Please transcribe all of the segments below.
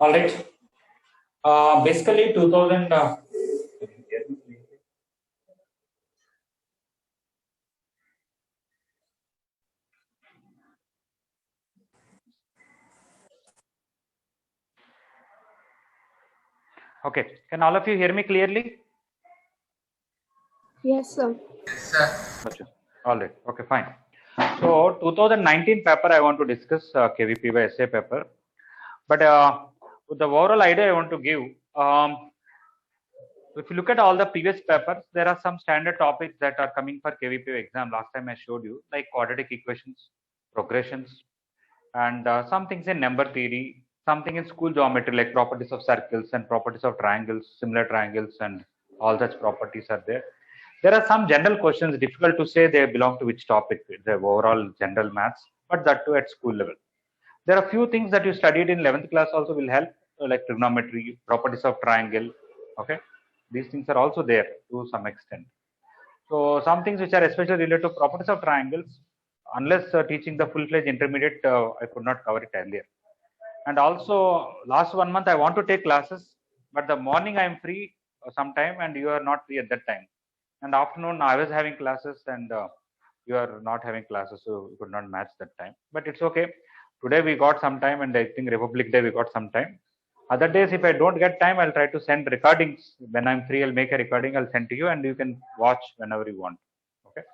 All right. Basically, 2000. Okay. Can all of you hear me clearly? Yes, sir. Gotcha. All right. Okay, fine. So, 2019 paper I want to discuss KVP by essay paper, but with the overall idea I want to give. If you look at all the previous papers, there are some standard topics that are coming for KVP exam. Last time I showed you, like quadratic equations, progressions, and some things in number theory, something in school geometry like properties of circles and properties of triangles, similar triangles, and all such properties are there. There are some general questions, difficult to say they belong to which topic, the overall general maths, but that too at school level. There are few things that you studied in 11th class also will help, like trigonometry, properties of triangle. Okay, these things are also there to some extent. So some things which are especially related to properties of triangles, unless teaching the full-fledged intermediate, I could not cover it earlier. And also last 1 month I want to take classes, but the morning I am free sometime and you are not free at that time. And afternoon I was having classes and you are not having classes, so we could not match that time. But it's okay. Today we got some time, and I think Republic Day we got some time. Other days, if I don't get time, I'll try to send recordings. When I'm free, I'll make a recording, I'll send to you, and you can watch whenever you want. Okay.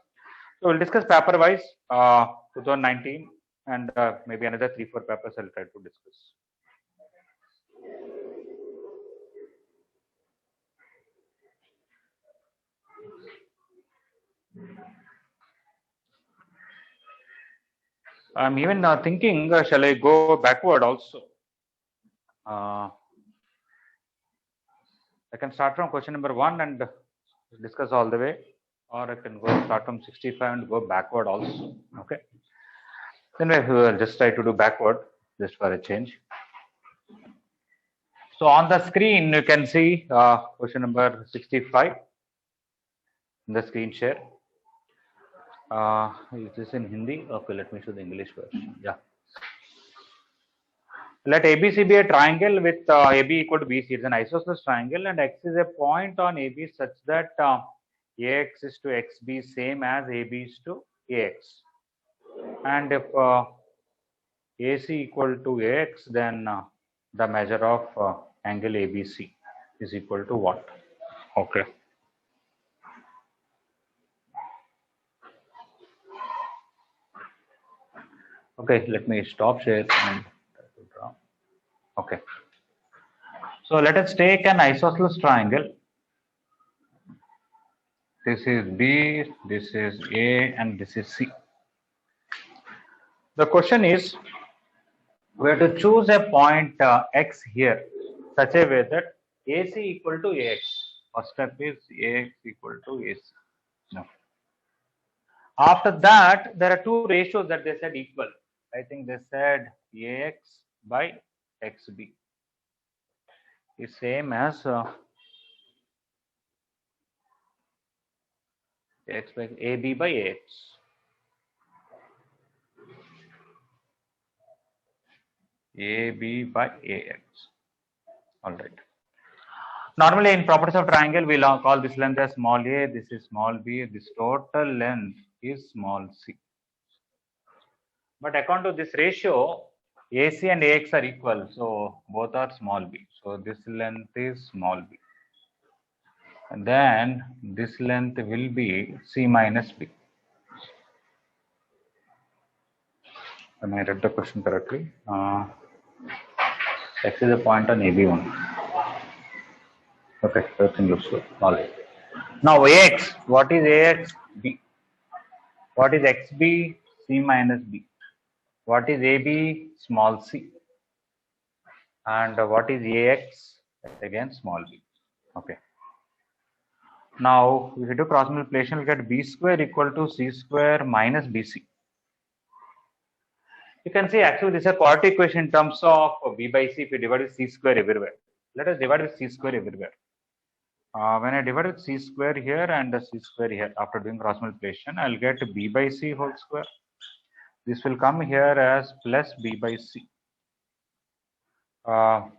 So we'll discuss paper wise 2019, and maybe another 3-4 papers I'll try to discuss. I'm even thinking, shall I go backward also? I can start from question number 1 and discuss all the way, or I can go start from 65 and go backward also. Okay. Then we will just try to do backward, just for a change. So on the screen, you can see question number 65 in the screen share. Is this in Hindi? Okay, let me show the English version. Yeah. Let ABC be a triangle with AB equal to BC. It's an isosceles triangle, and X is a point on AB such that AX is to XB same as AB is to AX. And if AC equal to AX, then the measure of angle ABC is equal to what? Okay. Okay, let me stop share and draw. Okay. So let us take an isosceles triangle. This is B, this is A, and this is C. The question is, we have to choose a point X here, such a way that AC equal to AX. First step is AX equal to AC. No. After that, there are two ratios that they said equal. I think they said AX by XB is same as AX by AB by AX. AB by AX. All right. Normally, in properties of triangle, we'll call this length as small a, this is small b, this total length is small c. But according to this ratio, AC and AX are equal, so both are small b. So this length is small b. And then this length will be c minus b. Am I read the question correctly? X is a point on AB one. Okay, everything looks good. All right. Now AX, what is AX? B. What is XB? C minus B. What is AB? Small c. And what is AX? Again, small b. Okay. Now, if you do cross multiplication, we get B square equal to C square minus BC. You can see actually this is a quadratic equation in terms of B by C if you divide with C square everywhere. Let us divide with C square everywhere. When I divide with C square here and C square here, after doing cross multiplication, I'll get B by C whole square. This will come here as plus B by C.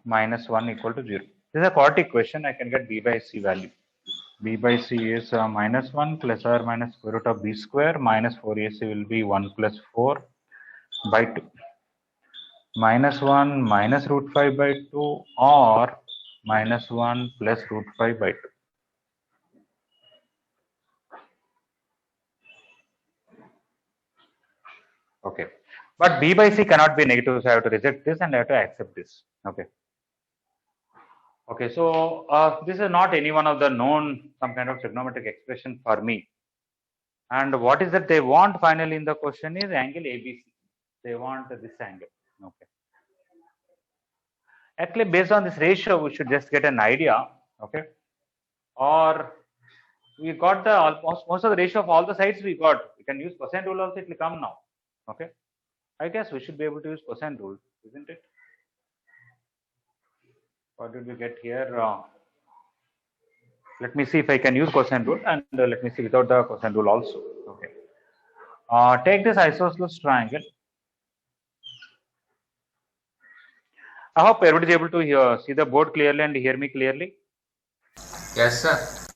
minus 1 equal to 0. This is a quadratic equation. I can get b by c value. B by c is minus 1 plus or minus square root of b square minus 4ac will be 1 plus 4 by 2. Minus 1 minus root 5 by 2 or minus 1 plus root 5 by 2. Okay. But b by c cannot be negative, so I have to reject this and I have to accept this. Okay. Okay, so this is not any one of the known some kind of trigonometric expression for me. And what is that they want finally in the question is angle ABC. They want this angle. Okay. Actually, based on this ratio, we should just get an idea. Okay. Or we got the almost most of the ratio of all the sides we got. We can use cosine rule also, it will come now. Okay. I guess we should be able to use cosine rule, isn't it? What did we get here? Let me see if I can use cosine rule, and let me see without the cosine rule also. Okay. Take this isosceles triangle. I hope everybody is able to see the board clearly and hear me clearly. Yes, sir.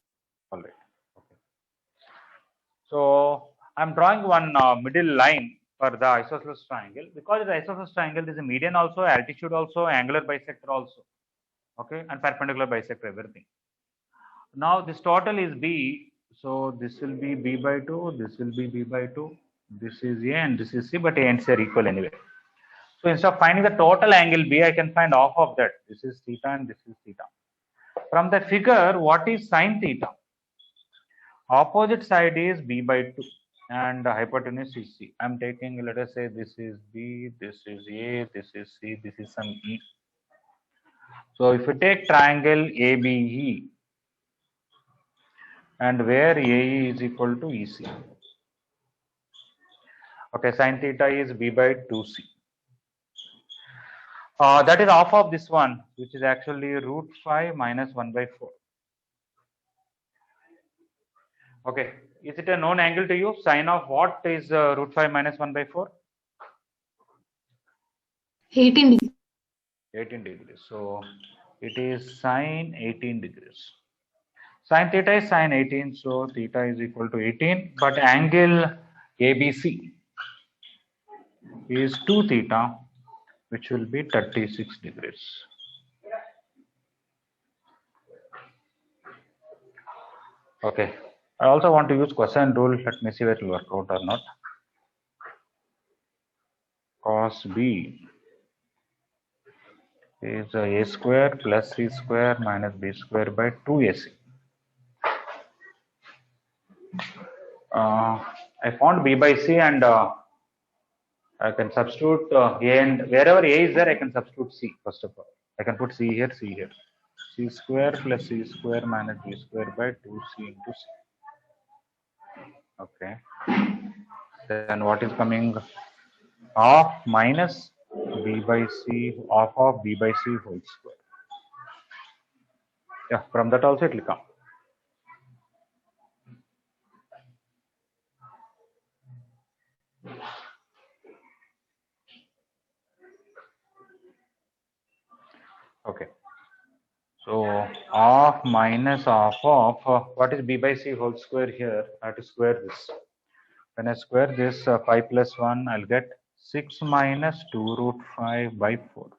All right. Okay. So I'm drawing one middle line for the isosceles triangle. Because the isosceles triangle is a median also, altitude also, angular bisector also. Okay, and perpendicular bisector, everything. Now this total is b, so this will be b by 2, this will be b by 2, this is a and this is c, but a and c are equal anyway. So instead of finding the total angle b, I can find half of that. This is theta and this is theta. From the figure, what is sine theta? Opposite side is b by 2 and the hypotenuse is c. I'm taking, let us say this is b, this is a, this is c, this is some e. So if you take triangle ABE and where AE is equal to EC. Okay, sine theta is b by 2c. That is half of this one, which is actually root 5 minus 1 by 4. Okay, is it a known angle to you? Sine of what is root 5 minus 1 by 4? 18 degrees. 18 degrees. So it is sine 18 degrees. Sine theta is sine 18, so theta is equal to 18, but angle ABC is 2 theta, which will be 36 degrees. Okay, I also want to use cosine rule. Let me see whether it will work out or not. Cos B is a square plus c square minus b square by 2ac. I found b by c and I can substitute a, and wherever a is there, I can substitute c first of all. I can put c here, c square plus c square minus b square by 2c into c. Okay. Then what is coming? Half minus b by c, half of b by c whole square. Yeah, from that also it will come. Okay. So half minus half of what is b by c whole square here? I have to square this. When I square this 5 plus 1, I'll get 6 minus 2 root 5 by 4.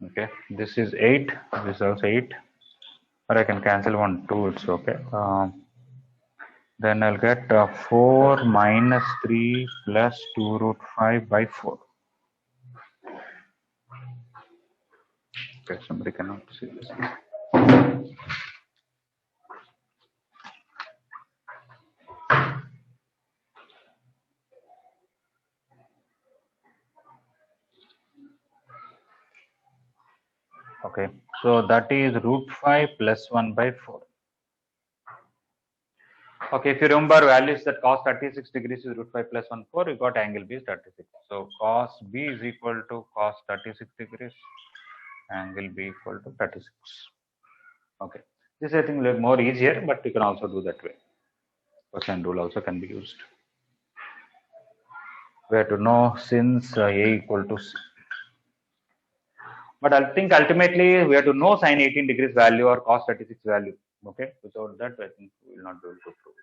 Okay, this is 8, this is also 8, or I can cancel 1, 2, it's okay. Then I'll get 4 minus 3 plus 2 root 5 by 4. Okay, somebody cannot see this. Okay, so that is root 5 plus 1 by 4. Okay, if you remember values that cos 36 degrees is root 5 plus 1, 4, you got angle B is 36. So cos B is equal to cos 36 degrees, angle B equal to 36. Okay, this I think is more easier, but you can also do that way. Cosine rule also can be used. We have to know since A equal to C. But I think ultimately we have to know sine 18 degrees value or cos 36 value. Okay, without that, I think we will not be able to prove it.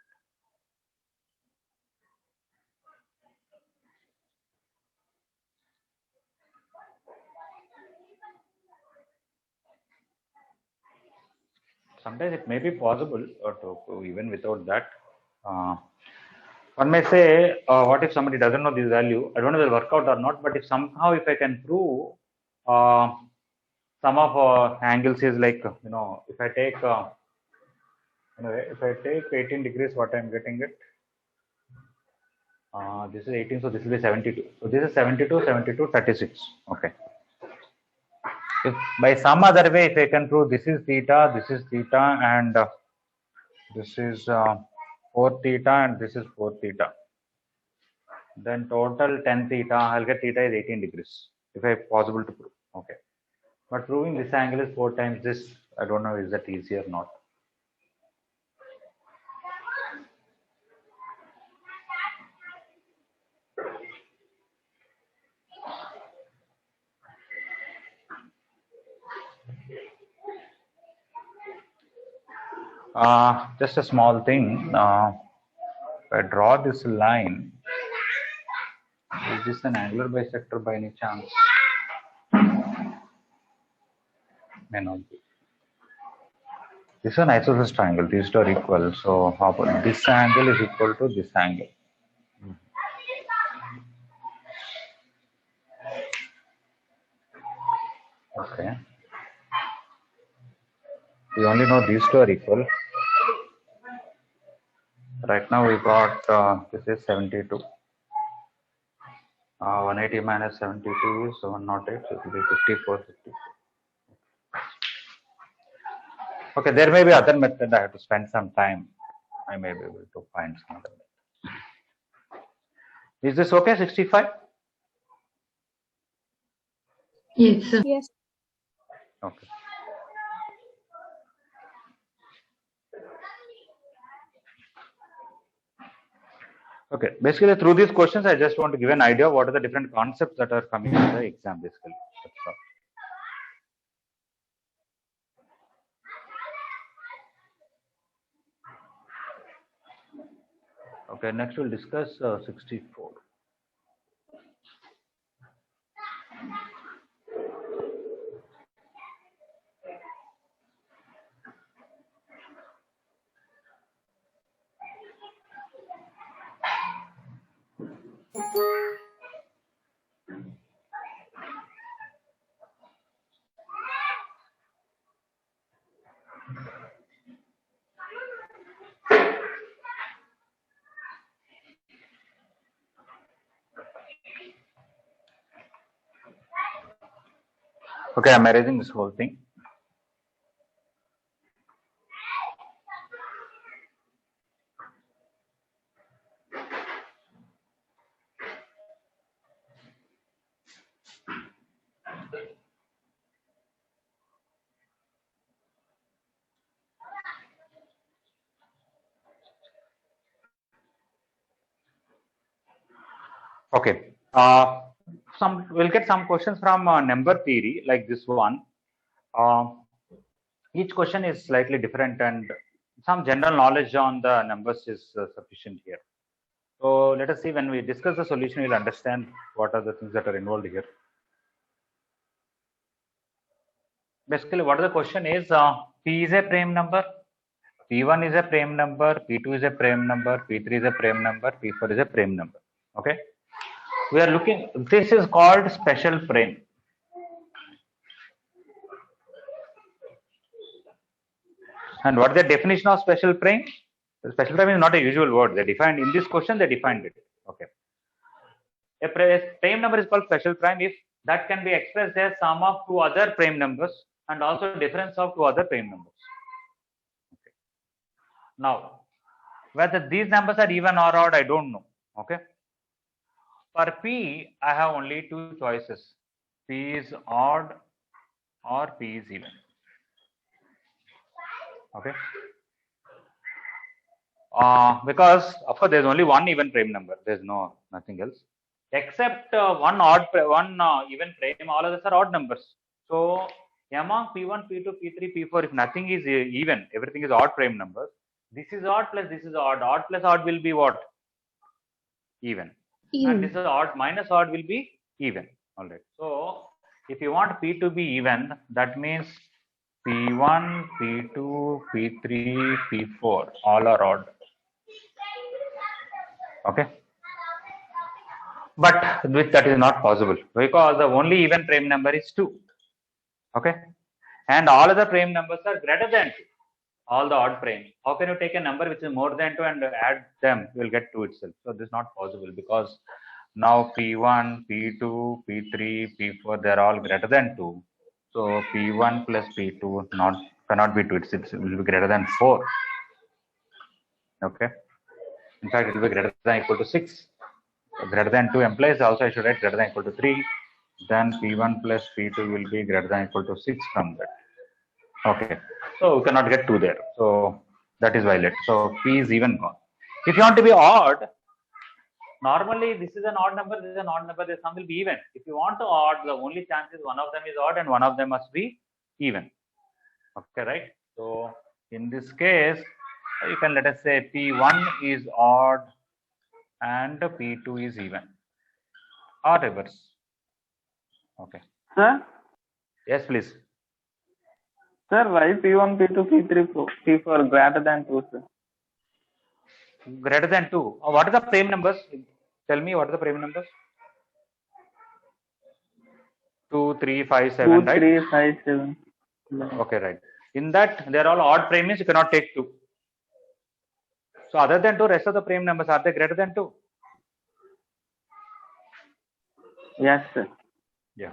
Sometimes it may be possible to prove even without that. Uh, One may say, what if somebody doesn't know this value? I don't know if it will work out or not, but if somehow if I can prove uh, some of angles is like, if I take, if I take 18 degrees, what I'm getting it, this is 18, so this will be 72. So this is 72, 72, 36. Okay. If by some other way, if I can prove this is theta, and this is 4 theta, and this is 4 theta. Then total 10 theta, I'll get theta is 18 degrees, if I possible to prove. Okay. But proving this angle is 4 times this, I don't know is that easy or not. Just a small thing. If I draw this line, is this an angular bisector by any chance? May not be. This is an isosceles triangle. These two are equal. So how about this angle is equal to this angle? Okay. We only know these two are equal. Right now we got this is 72. 180 minus 72 is 108. So it will be 54, 54. Okay, there may be other method. I have to spend some time. I may be able to find some other method. Is this okay? 65? Yes, sir. Yes. Okay. Okay. Basically, through these questions, I just want to give an idea of what are the different concepts that are coming in the exam. Basically, that's all. Okay, next we'll discuss 64. Okay, I'm erasing this whole thing. Okay. We'll get some questions from number theory like this one. Each question is slightly different, and some general knowledge on the numbers is sufficient here. So let us see, when we discuss the solution, we'll understand what are the things that are involved here. Basically, what the question is, P is a prime number, P1 is a prime number, P2 is a prime number, P3 is a prime number, P4 is a prime number. Okay. We are looking, this is called special prime. And what is the definition of special prime? The special prime is not a usual word. They defined in this question, they defined it. Okay. A prime number is called special prime if that can be expressed as sum of two other prime numbers and also difference of two other prime numbers. Okay. Now, whether these numbers are even or odd, I don't know. Okay. For P, I have only two choices. P is odd or P is even. Okay. Because of course there's only one even prime number. There's nothing else. except one even frame, all others are odd numbers. So among P1, P2, P3, P4, if nothing is even, everything is odd frame numbers. This is odd plus this is odd. Odd plus odd will be what? Even. And this is odd minus odd will be even. All right. So if you want P to be even, that means P1, P2, P3, P4, all are odd. Okay. But with that is not possible because the only even prime number is 2. Okay. And all other prime numbers are greater than 2. All the odd prime. How can you take a number which is more than 2 and add them? You will get 2 itself. So this is not possible because now P1, P2, P3, P4, they are all greater than 2. So P1 plus P2 cannot be 2. It will be greater than 4. Okay. In fact, it will be greater than or equal to 6. So greater than 2 implies also I should write greater than or equal to 3. Then P1 plus P2 will be greater than or equal to 6 from that. Okay. So we cannot get 2 there. So that is violate. So P is even gone. If you want to be odd, normally this is an odd number, this is an odd number, the sum will be even. If you want to odd, the only chance is one of them is odd and one of them must be even. Okay, right? So in this case, you can let us say P1 is odd and P2 is even or reverse. Okay. Sir? Yes, please. Sir, why P1, P2, P3, P4 greater than 2, sir? Greater than 2. What are the prime numbers? Tell me what are the prime numbers? 2, 3, 5, 7, 2, right? 3, 5, 7. Okay, right. In that, they are all odd prime means you cannot take 2. So other than 2, rest of the prime numbers, are they greater than 2? Yes, sir. Yeah.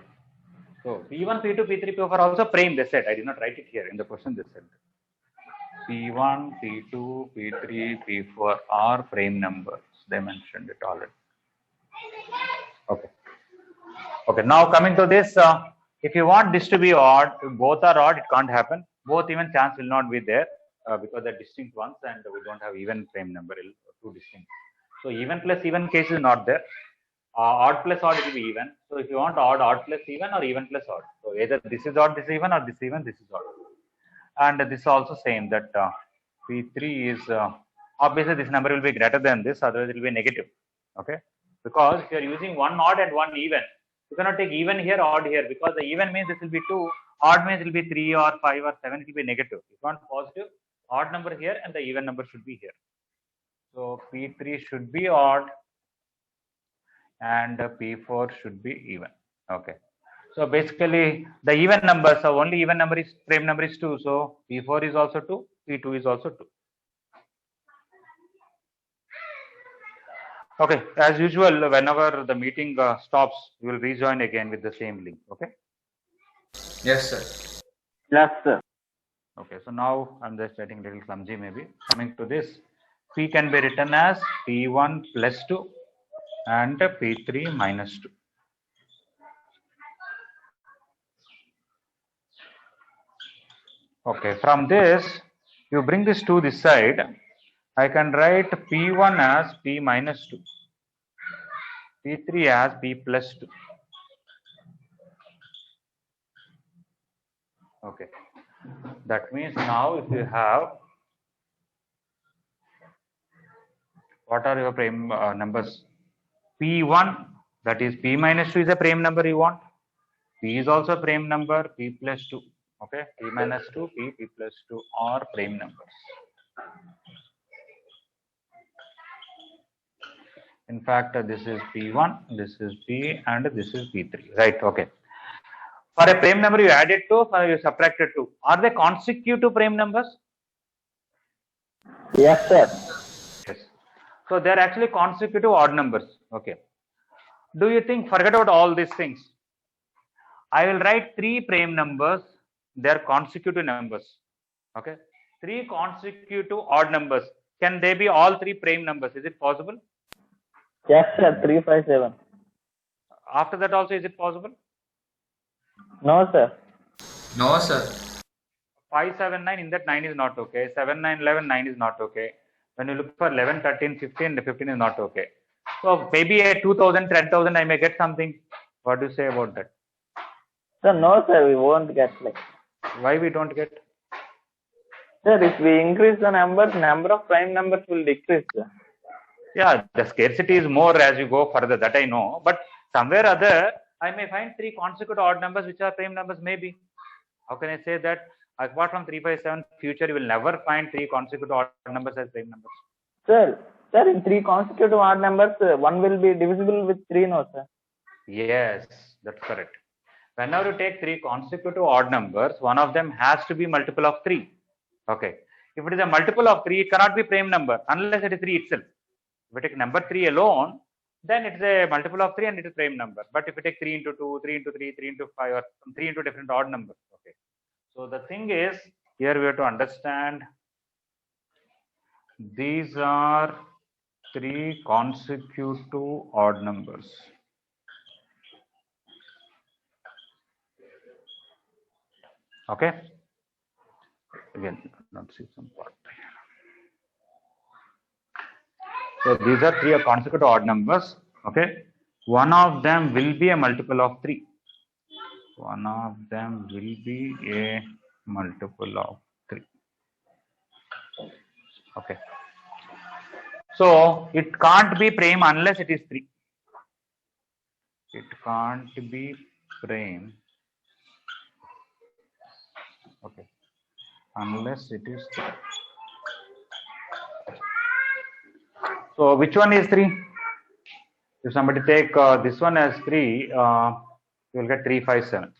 So P1, P2, P3, P4 are also prime, they said. I did not write it here in the question, they said. P1, P2, P3, P4 are prime numbers. They mentioned it already. Okay. Okay, now coming to this, if you want this to be odd, if both are odd, it can't happen. Both even chance will not be there because they're distinct ones and we don't have even prime number, 2 distinct. So even plus even case is not there. Odd plus odd, it will be even. So if you want odd plus even or even plus odd. So either this is odd, this is even, or this is even, this is odd. And this is also same that P3 is, obviously this number will be greater than this, otherwise it will be negative. Okay. Because if you are using one odd and one even, you cannot take even here, odd here, because the even means this will be 2, odd means it will be 3 or 5 or 7, it will be negative. If you want positive, odd number here and the even number should be here. So P3 should be odd and P4 should be even. Okay. So basically the even number, so only even number is, prime number is 2. So P4 is also 2, P2 is also 2. Okay, as usual, whenever the meeting stops, we will rejoin again with the same link. Okay. Yes, sir. Yes, sir. Okay, so now I'm just getting a little clumsy maybe. Coming to this, P can be written as P1 plus 2 and P3 minus 2. Okay, from this, you bring this to this side. I can write P1 as P minus 2, P3 as P plus 2. Okay, that means now if you have, what are your prime numbers? P1, that is P minus 2 is a prime number you want. P is also a prime number, P plus 2. Okay, P minus 2, P plus 2 are prime numbers. In fact, this is P1, this is P, and this is P3. Right, okay. For a prime number, you added 2, for you subtracted 2. Are they consecutive prime numbers? Yes, sir. Yes. So they are actually consecutive odd numbers. Okay. Do you think, forget about all these things. I will write 3 prime numbers. They are consecutive numbers. Okay. 3 consecutive odd numbers. Can they be all 3 prime numbers? Is it possible? Yes, sir. 3, 5, 7. After that also, is it possible? No, sir. No, sir. 5, 7, 9, in that 9 is not okay. 7, 9, 11, 9 is not okay. When you look for 11, 13, 15, the 15 is not okay. So maybe at 2000, 10,000, I may get something. What do you say about that? Sir, no, sir, we won't get like. Why we don't get? Sir, if we increase the number of prime numbers will decrease, sir. Yeah, the scarcity is more as you go further, that I know. But somewhere other, I may find 3 consecutive odd numbers which are prime numbers, maybe. How can I say that? Apart from 3, 5, 7, future you will never find 3 consecutive odd numbers as prime numbers. Sir, in 3 consecutive odd numbers, 1 will be divisible with 3, no, sir? Yes, that's correct. Whenever you take 3 consecutive odd numbers, one of them has to be multiple of 3. Okay. If it is a multiple of 3, it cannot be prime number unless it is 3 itself. If you take number 3 alone, then it's a multiple of 3 and it is prime number. But if you take 3 into 2, 3 into 3, 3 into 5, or 3 into different odd numbers. Okay. So the thing is, here we have to understand these are 3 consecutive odd numbers. Okay. Again, not see some part here. So these are 3 consecutive odd numbers. Okay. One of them will be a multiple of 3. One of them will be a multiple of 3. Okay. So it can't be prime unless it is 3. It can't be prime. Okay. Unless it is 3. So which one is 3? If somebody take this one as 3, you will get 3, 5, 7.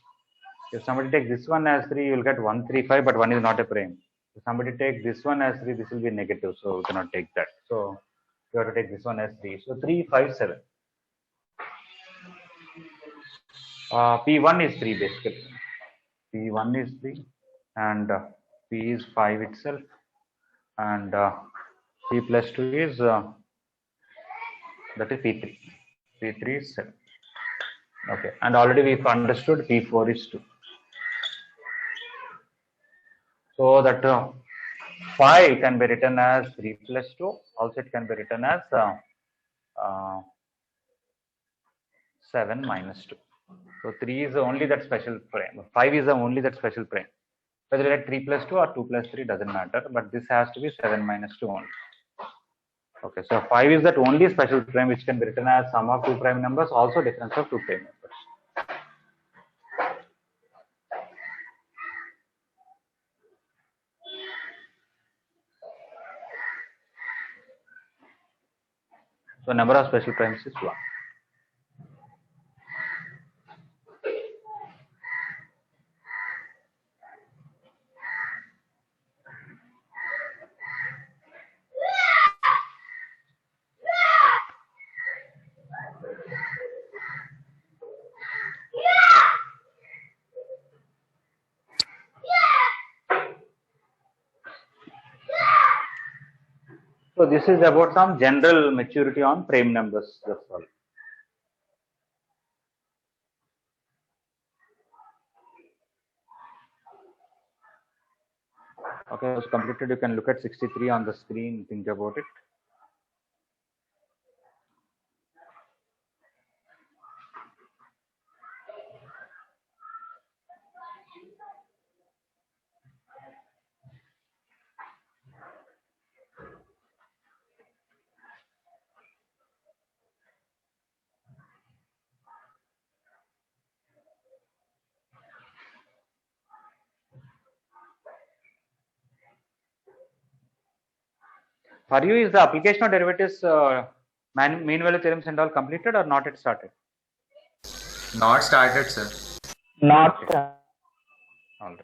If somebody take this one as 3, you will get 1, 3, 5, but 1 is not a prime. If somebody take this one as 3, this will be negative, so we cannot take that. So you have to take this one as 3. So 3, 5, 7. P1 is 3 basically. P1 is 3 and P is 5 itself, and P plus 2 is that is P3. P3 is 7. Okay, and already we've understood P4 is 2. So that 5 can be written as 3 plus 2. Also, it can be written as 7 minus 2. So 3 is only that special prime. 5 is only that special prime. Whether you get 3 plus 2 or 2 plus 3 doesn't matter, but this has to be 7 minus 2 only. Okay, so 5 is that only special prime which can be written as sum of 2 prime numbers, also difference of 2 prime numbers. So number of special primes is 1. So this is about some general maturity on prime numbers. That's all. Okay, it's completed. You can look at 63 on the screen. Think about it. For you, is the application of derivatives, mean value theorems and all completed or not yet started? Not started, sir. Not, All right.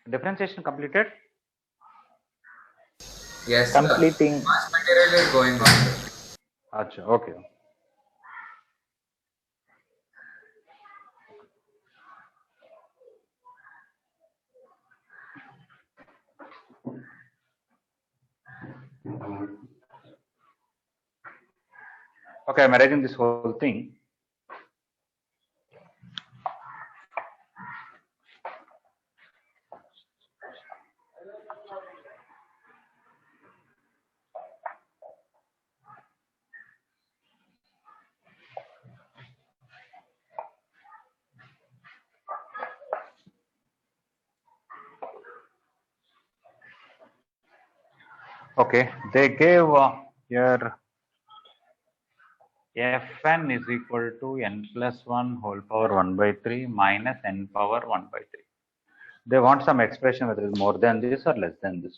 Differentiation completed? Yes, completing. sir. Mass material is going on, sir. Achha, okay. Okay, I'm arranging this whole thing. Okay, they gave here Fn is equal to n plus 1 whole power 1 by 3 minus n power 1 by 3. They want some expression whether it is more than this or less than this.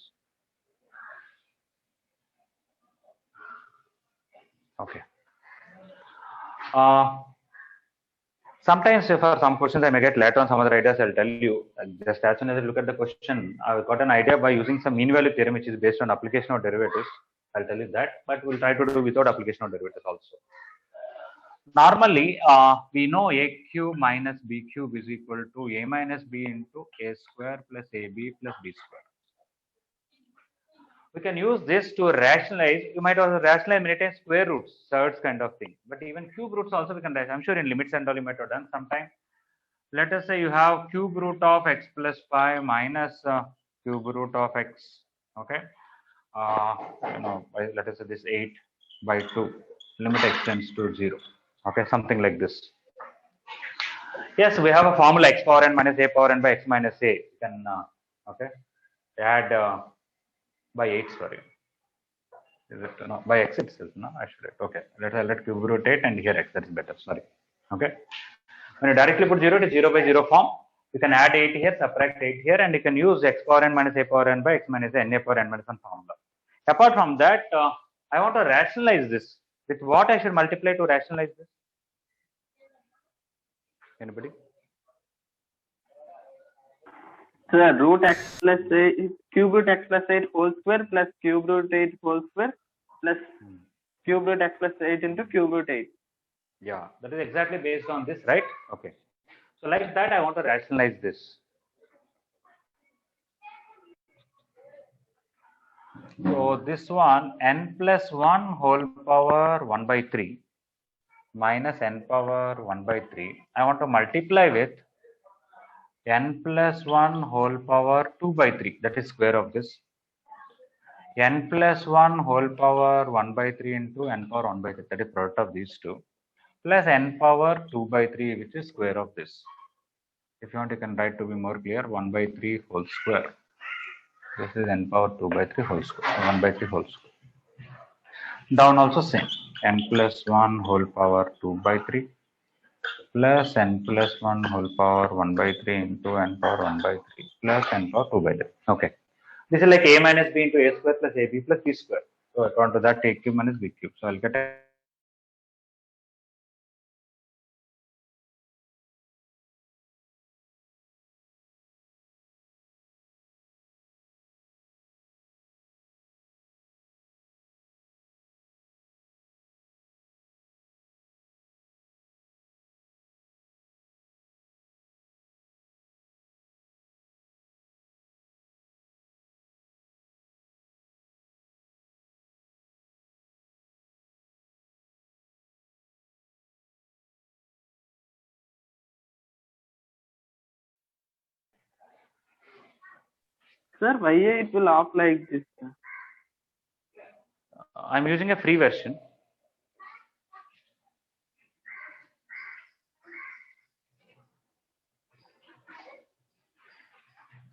Okay. Sometimes for some questions I may get later on some other ideas, I'll tell you. Just as soon as I look at the question, I've got an idea by using some mean value theorem, which is based on application of derivatives. I'll tell you that, but we'll try to do without application of derivatives also. Normally, we know a cube minus b cube is equal to a minus b into a square plus ab plus b square. We can use this to rationalize. You might also rationalize many times square roots, thirds kind of thing. But even cube roots also we can rationalize. I'm sure in limits and all you might have done sometime. Let us say you have cube root of x plus 5 minus cube root of x. Okay. Let us say this 8 by 2. Limit x tends to 0. Okay, something like this. Yes, we have a formula x power n minus a power n by x minus a. You can okay add by 8. Sorry, is it no by x itself? No, I should. Okay, let cube root 8 and here x. That is better. Sorry. Okay. When you directly put 0 to 0 by 0 form, you can add 8 here, subtract 8 here, and you can use x power n minus a power n by x minus a, n a power n minus 1 formula. Apart from that, I want to rationalize this. With what I should multiply to rationalize this? Anybody? So root x plus a cube root x plus 8 whole square plus cube root 8 whole square plus cube root x plus 8 into cube root 8. Yeah, that is exactly based on this, right? Okay. So like that, I want to rationalize this. So this one, n plus 1 whole power 1 by 3 minus n power 1 by 3. I want to multiply with n plus 1 whole power 2 by 3. That is square of this. N plus 1 whole power 1 by 3 into n power 1 by 3. That is product of these two. Plus n power 2 by 3, which is square of this. If you want, you can write to be more clear, 1 by 3 whole square. This is n power 2 by 3 whole square, 1 by 3 whole square. Down also same, n plus 1 whole power 2 by 3 plus n plus 1 whole power 1 by 3 into n power 1 by 3 plus n power 2 by 3. Okay. This is like a minus b into a square plus ab plus b square. So according to that, a cube minus b cube. So I'll get a Sir, why it will off like this? I'm using a free version.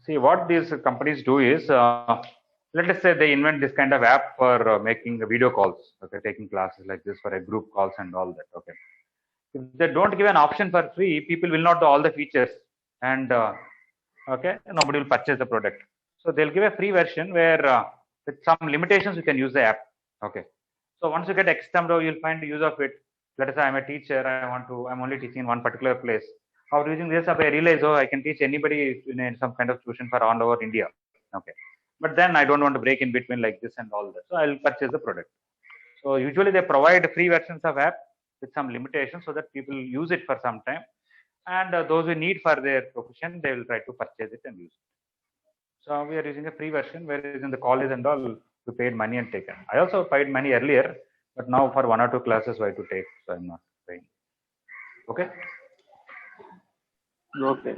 See, what these companies do is, let us say they invent this kind of app for making video calls, okay, taking classes like this for a group calls and all that, okay. If they don't give an option for free, people will not do all the features and, okay, nobody will purchase the product. So they'll give a free version where with some limitations you can use the app, okay. So once you get extended, you'll find the use of it. Let us say I'm a teacher, I'm only teaching in one particular place. After using this app, I realize, I can teach anybody in some kind of tuition for all over India. Okay. But then I don't want to break in between like this and all that. So I'll purchase the product. So usually they provide free versions of app with some limitations so that people use it for some time. And those who need for their profession, they will try to purchase it and use it. So we are using a free version, whereas in the college and all, we paid money and taken. I also paid money earlier, but now for 1 or 2 classes, why to take? So I'm not paying. Okay. Okay.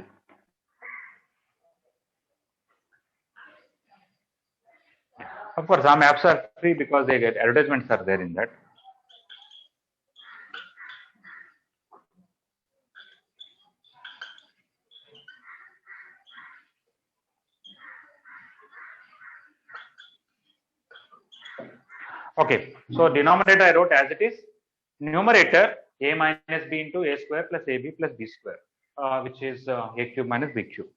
Of course, some apps are free because they get advertisements are there in that. Okay, so denominator I wrote as it is. Numerator a minus b into a square plus ab plus b square, which is a cube minus b cube.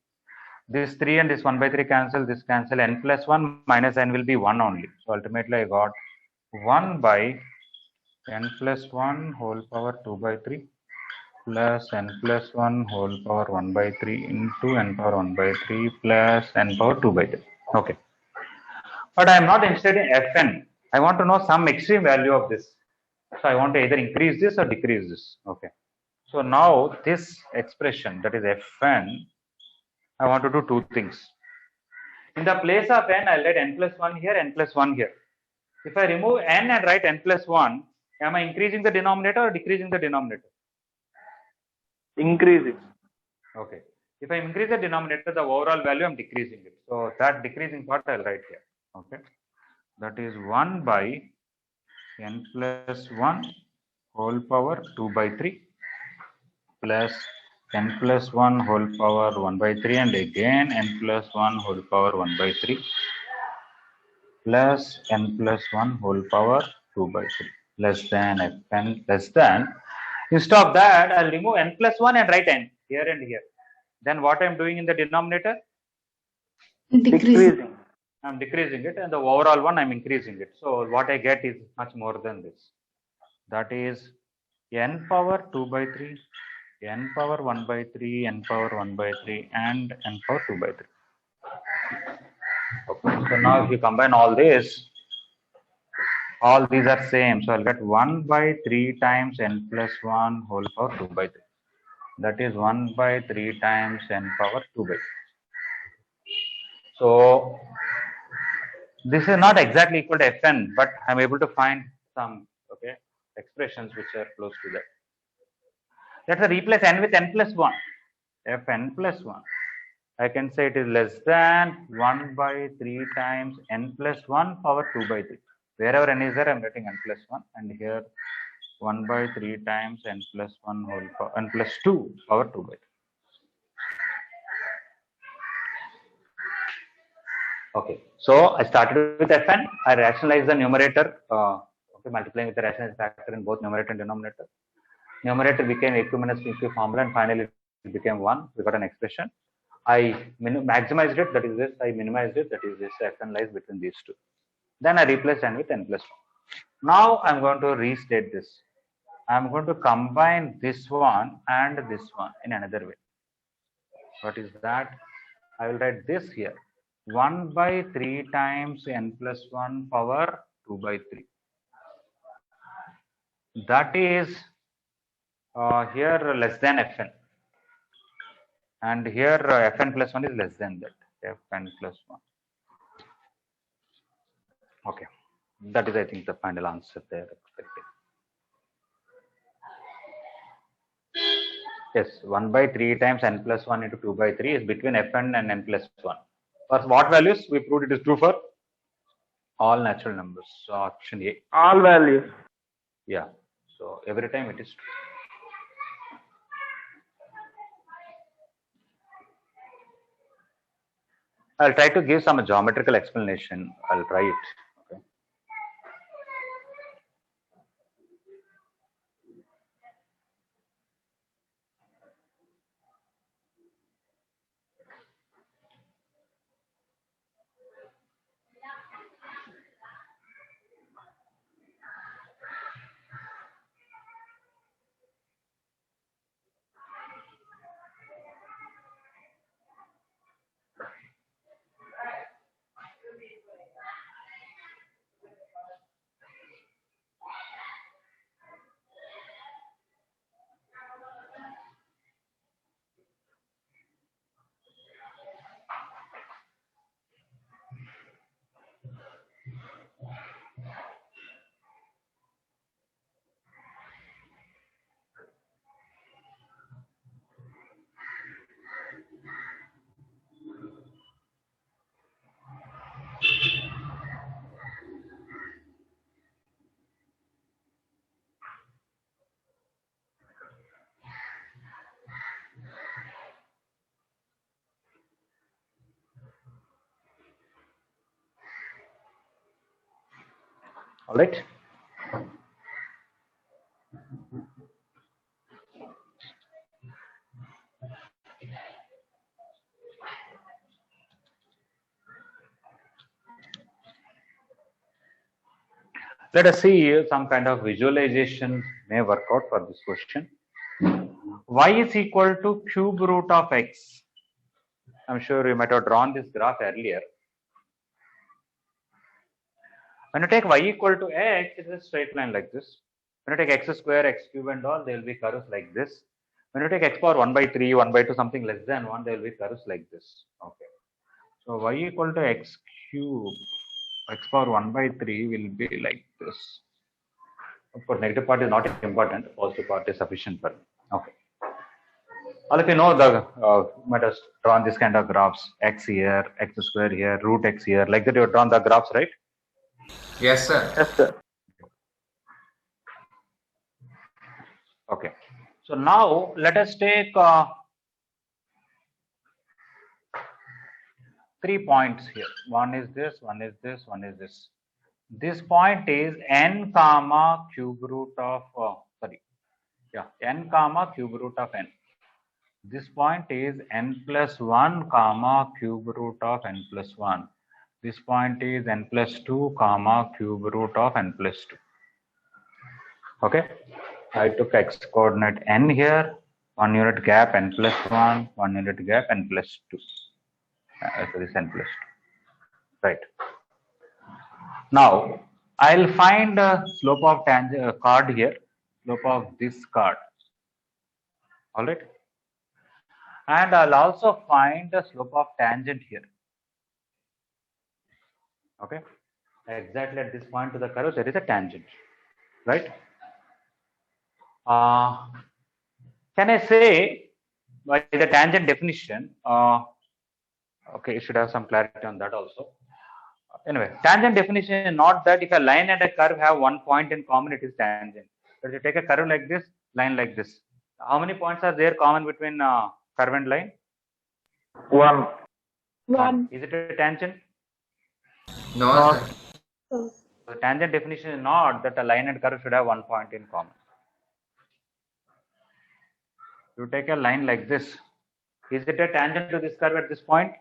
This 3 and this 1 by 3 cancel, this cancel, n plus 1 minus n will be 1 only. So ultimately I got 1 by n plus 1 whole power 2 by 3 plus n plus 1 whole power 1 by 3 into n power 1 by 3 plus n power 2 by 3. Okay. But I am not interested in Fn. I want to know some extreme value of this. So I want to either increase this or decrease this. Okay. So now this expression, that is Fn, I want to do two things. In the place of n, I'll write n plus 1 here, n plus 1 here. If I remove n and write n plus 1, am I increasing the denominator or decreasing the denominator? Increasing. Okay. If I increase the denominator, the overall value I'm decreasing it. So that decreasing part I'll write here. Okay. That is 1 by n plus 1 whole power 2 by 3 plus n plus 1 whole power 1 by 3 and again n plus 1 whole power 1 by 3 plus n plus 1 whole power 2 by 3 less than Fn less than. Instead of that, I'll remove n plus 1 and write n here and here. Then what I'm doing in the denominator? Decreasing. I'm decreasing it, and the overall one I'm increasing it. So what I get is much more than this. That is n power 2 by 3, n power 1 by 3, n power 1 by 3, and n power 2 by 3. Okay. So now if you combine all this, all these are same. So I'll get 1 by 3 times n plus 1 whole power 2 by 3. That is 1 by 3 times n power 2 by 3. So this is not exactly equal to Fn, but I'm able to find some expressions which are close to that. Let's replace n with n plus 1. Fn plus 1. I can say it is less than 1 by 3 times n plus 1 power 2 by 3. Wherever n is there, I'm writing n plus 1, and here 1 by 3 times n plus 1 whole power n plus 2 power 2 by 3. Okay, so I started with Fn. I rationalized the numerator, multiplying with the rationalized factor in both numerator and denominator. Numerator became a q minus pq formula, and finally it became 1. We got an expression. I maximized it, that is this. I minimized it, that is this. Fn lies between these two. Then I replaced n with n plus 1. Now I'm going to restate this. I'm going to combine this one and this one in another way. What is that? I will write this here. 1 by 3 times n plus 1 power 2 by 3. That is here less than Fn. And here Fn plus 1 is less than that. Fn plus 1. Okay. That is, I think, the final answer there expected. Yes, 1 by 3 times n plus 1 into 2 by 3 is between Fn and n plus 1. For what values? We proved it is true for all natural numbers. So option A. All values. Yeah. So every time it is true. I'll try to give some geometrical explanation. I'll try it. Okay. All right. Let us see some kind of visualization may work out for this question. Y is equal to cube root of x. I'm sure you might have drawn this graph earlier. When you take y equal to x, it is a straight line like this. When you take x square, x cube and all, there will be curves like this. When you take x power 1 by 3, 1 by 2, something less than 1, there will be curves like this. Okay. So y equal to x cube, x power 1 by 3 will be like this. Of course, negative part is not important. Positive part is sufficient for me. Okay. All of you know the might have drawn this kind of graphs. X here, x square here, root x here. Like that you have drawn the graphs, right? Yes, sir. Yes, sir. Okay. So now let us take 3 points here. One is this, one is this, one is this. This point is n comma cube root of n comma cube root of n. This point is n plus 1 comma cube root of n plus 1. This point is n plus 2 comma cube root of n plus 2. Okay. I took x coordinate n here, 1 unit gap n plus 1, 1 unit gap n plus 2. So this n plus 2. Right. Now I'll find a slope of tangent chord here, slope of this chord. All right. And I'll also find the slope of tangent here. Okay. Exactly at this point to the curve, there is a tangent, right? Can I say by the tangent definition? Okay, you should have some clarity on that also. Anyway, tangent definition is not that if a line and a curve have one point in common, it is tangent. But if you take a curve like this, line like this, how many points are there common between curve and line? One. Is it a tangent? No, sir. The tangent definition is not that a line and curve should have one point in common. You take a line like this. Is it a tangent to this curve at this point?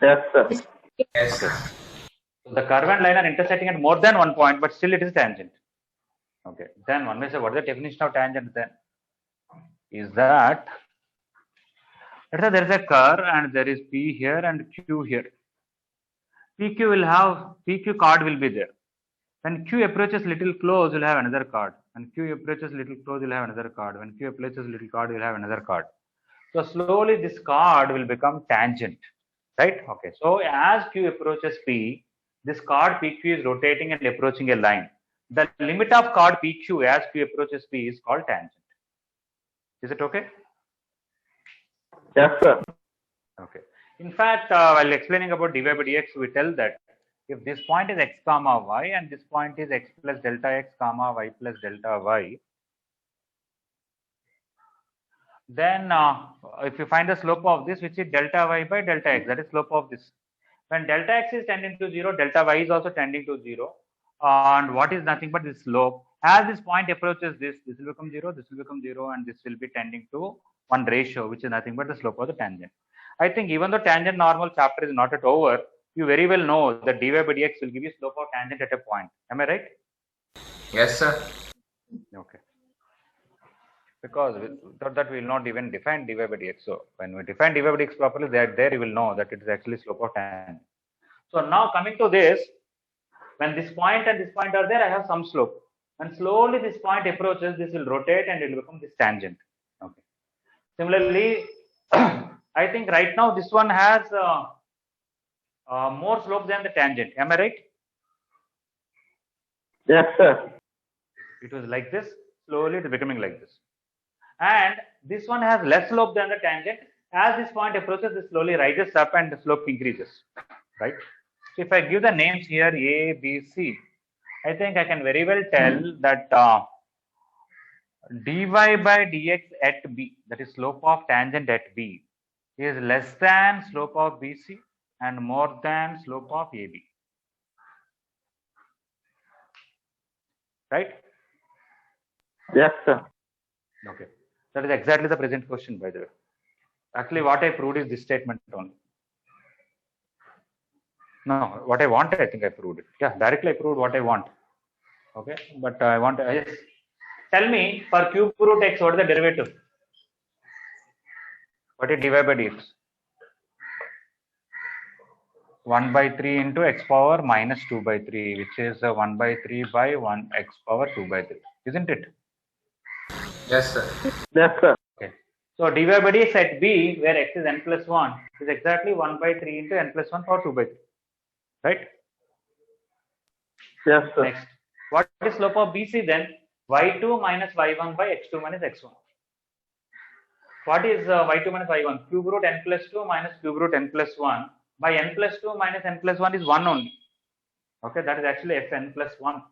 Yes, sir. Yes, sir. So the curve and line are intersecting at more than one point, but still it is tangent. Okay. Then one may say, what is the definition of tangent then? Is that, let's say there is a curve and there is P here and Q here. PQ will have, PQ chord will be there. When Q approaches little close, you'll have another chord. When Q approaches little close, you'll have another chord. When Q approaches little chord, you'll have another chord. So slowly this chord will become tangent, right? Okay. So as Q approaches P, this chord PQ is rotating and approaching a line. The limit of chord PQ as Q approaches P is called tangent. Is it okay? Yes, sir. Okay. In fact, while explaining about dy by dx, we tell that if this point is x comma y and this point is x plus delta x comma y plus delta y, then if you find the slope of this, which is delta y by delta x, that is slope of this. When delta x is tending to 0, delta y is also tending to 0. And what is nothing but this slope. As this point approaches this, this will become 0, this will become 0, and this will be tending to one ratio, which is nothing but the slope of the tangent. I think even though tangent normal chapter is not yet over, you very well know that dy by dx will give you slope of tangent at a point. Am I right? Yes, sir. Okay. Because without that we will not even define dy by dx. So when we define dy by dx properly, there you will know that it is actually slope of tangent. So now coming to this, when this point and this point are there, I have some slope. And slowly this point approaches, this will rotate and it will become this tangent. Okay. Similarly, I think right now this one has more slope than the tangent. Am I right? Yes, sir. It was like this. Slowly it is becoming like this. And this one has less slope than the tangent. As this point approaches, this slowly rises up and the slope increases. Right? So if I give the names here A, B, C, I think I can very well tell that dy by dx at B, that is slope of tangent at B, is less than slope of BC and more than slope of AB. right? Yes, sir. Okay, that is exactly the present question, by the way. Actually, what I proved is this statement only. No, what I want, I think I proved it. Yeah, directly I proved what I want. Okay, but I want. Yes. Tell me, for cube root x, what is the derivative? What is dy by dx? 1 by 3 into x power minus 2 by 3, which is 1 by 3 by 1 x power 2 by 3, isn't it? Yes, sir. Yes, sir. Okay. So dy by dx at b, where x is n plus 1, is exactly 1 by 3 into n plus 1 power 2 by 3, right? Yes, sir. Next, what is slope of bc then? y2 minus y1 by x2 minus x1. What is y2 minus y1? Cube root n plus 2 minus cube root n plus 1 by n plus 2 minus n plus 1 is 1 only. Okay, that is actually fn plus 1.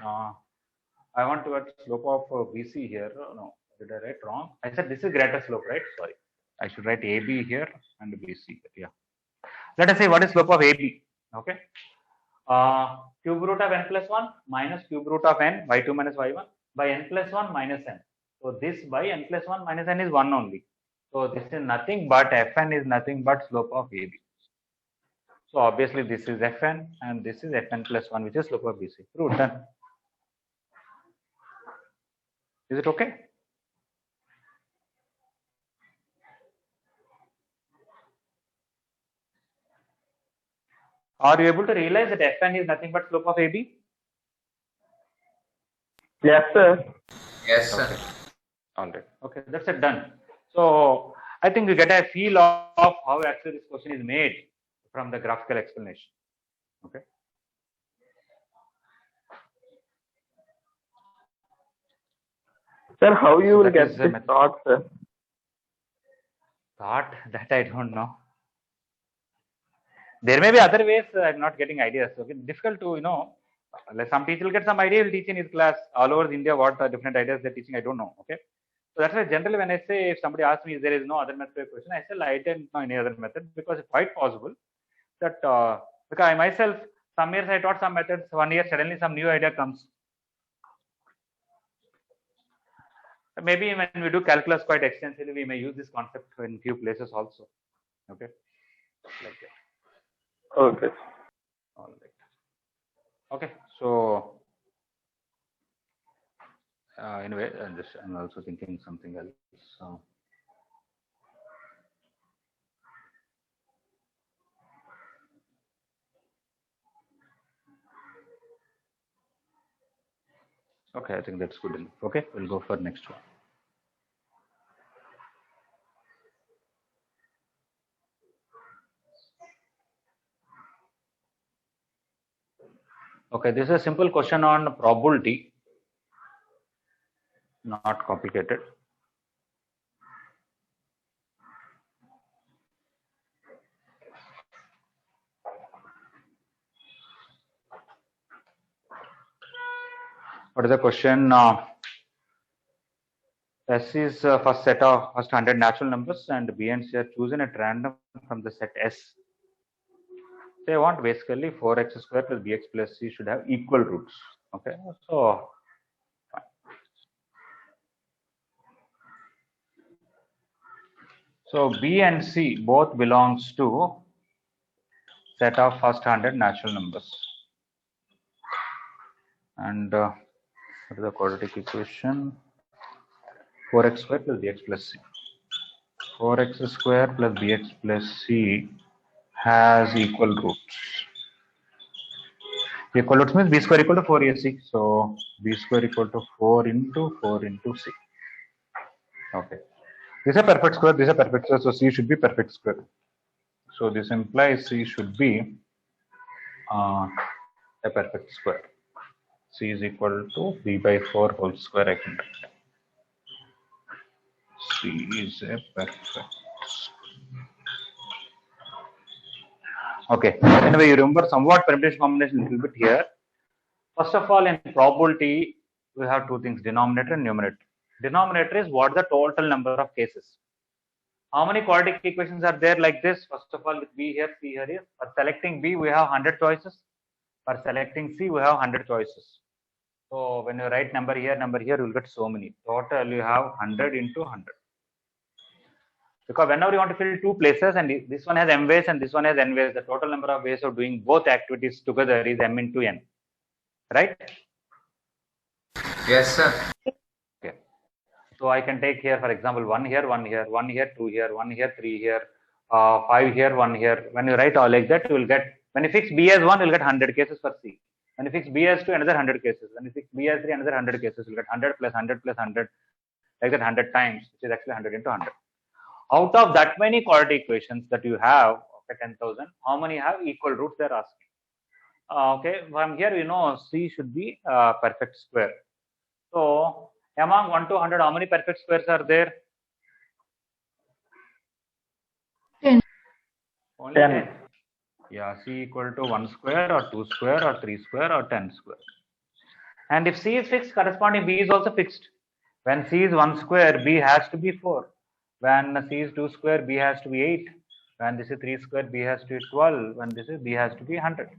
I want to get slope of BC here. No, did I write wrong? I said this is greater slope, right? Sorry. I should write AB here and BC here. Yeah. Let us say what is slope of AB. Okay. Cube root of n plus 1 minus cube root of n, y2 minus y1 by n plus 1 minus n. So this by n plus 1 minus n is 1 only. So this is nothing but fn is nothing but slope of AB. So obviously this is fn and this is fn plus 1, which is slope of BC. Proved, done. Is it okay? Are you able to realize that fn is nothing but slope of AB? Yes, sir. Yes, sir. Okay. All right. Okay, that's it, done. So I think you get a feel of how actually this question is made from the graphical explanation. Okay. Sir, how you will that get is the this method. thought, sir? Thought that I don't know. There may be other ways. I'm not getting ideas. Okay, difficult to like some people get some idea, will teach in his class all over India. What are different ideas they're teaching, I don't know. Okay, so that's why generally when I say, if somebody asks me, there is no other method question, I say I don't know any other method, because it's quite possible that because I myself, some years I taught some methods, 1 year suddenly some new idea comes. Maybe when we do calculus quite extensively, we may use this concept in few places also. Okay, like that. Okay. All right. Okay, so anyway, I'm also thinking something else. So, okay, I think that's good enough. Okay, we'll go for next one. Okay, this is a simple question on probability, not complicated. What is the question? S is first set of first 100 natural numbers, and B and C are chosen at random from the set S. They want basically 4x square plus bx plus c should have equal roots. Okay, so fine. So B and C both belongs to set of first 100 natural numbers. And what is the quadratic equation? 4x square plus bx plus c. 4x square plus bx plus c has equal roots. Equal roots means b square equal to 4ac. So b square equal to 4 into c. Okay. This is a perfect square. This is a perfect square. So c should be perfect square. So this implies c should be a perfect square. C is equal to b by 4 whole square. I can write. C is a perfect square. Okay. Anyway, you remember somewhat permutation combination a little bit here. First of all, in probability, we have two things: denominator and numerator. Denominator is what the total number of cases. How many quadratic equations are there like this? First of all, with B here, C here is. For selecting B, we have 100 choices. For selecting C, we have 100 choices. So when you write number here, you will get so many. Total you have 100 into 100. Because whenever you want to fill two places and this one has m ways and this one has n ways, the total number of ways of doing both activities together is m into n. Right? Yes, sir. Okay. So I can take here, for example, 1 here, 1 here, 1 here, 2 here, 1 here, 3 here, 5 here, 1 here. When you write all like that, you will get, when you fix B as 1, you will get 100 cases for C. When you fix B as 2, another 100 cases. When you fix B as 3, another 100 cases. You will get 100 plus 100 plus 100, like that 100 times, which is actually 100 into 100. Out of that many quadratic equations that you have, okay, 10,000, how many have equal roots they're asking? Okay, from here we know C should be perfect square. So among 1 to 100, how many perfect squares are there? 10. Only 10. 10. Yeah, C equal to 1 square or 2 square or 3 square or 10 square. And if C is fixed, corresponding B is also fixed. When C is 1 square, B has to be 4. When C is 2 square, B has to be 8. When this is 3 square, B has to be 12. When this is B has to be 100.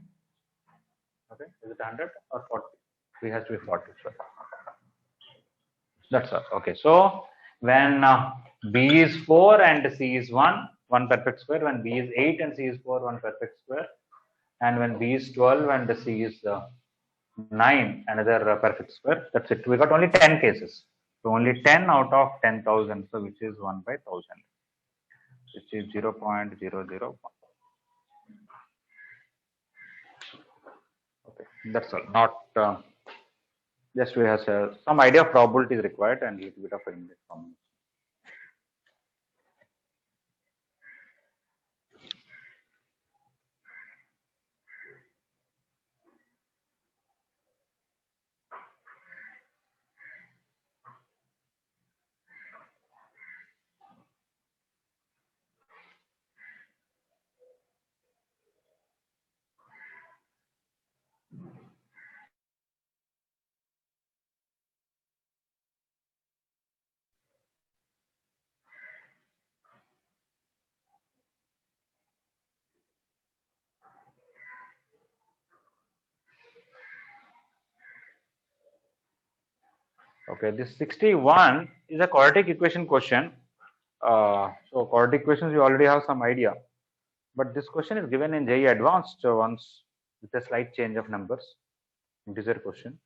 Okay, is it 100 or 40? B has to be 40. Sorry. That's all. Okay, so when B is 4 and C is 1, 1 perfect square. When B is 8 and C is 4, 1 perfect square. And when B is 12 and C is 9, another perfect square. That's it. We got only 10 cases. So only 10 out of 10,000. So which is 1 by 1000, which is 0.001. Okay, that's all. Not just we have some idea of probability is required and a little bit of index combination. Okay, this 61 is a quadratic equation question. So quadratic equations you already have some idea, but this question is given in JEE Advanced once with a slight change of numbers, integer question.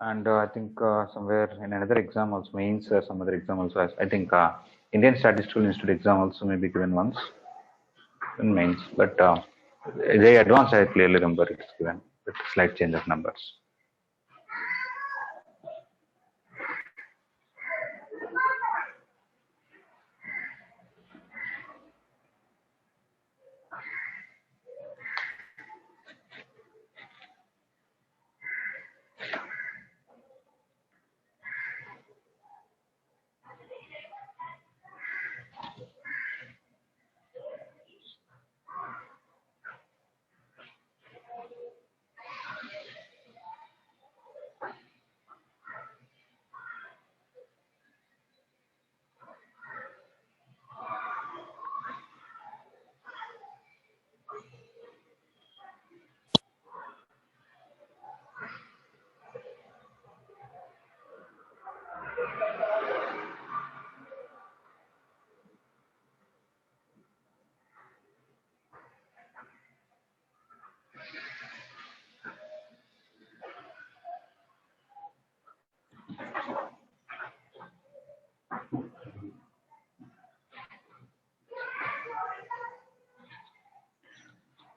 And I think somewhere in another exam also, mains, some other exam also has, I think Indian Statistical Institute exam also may be given once in mains, but JEE Advanced I clearly remember it's given with a slight change of numbers.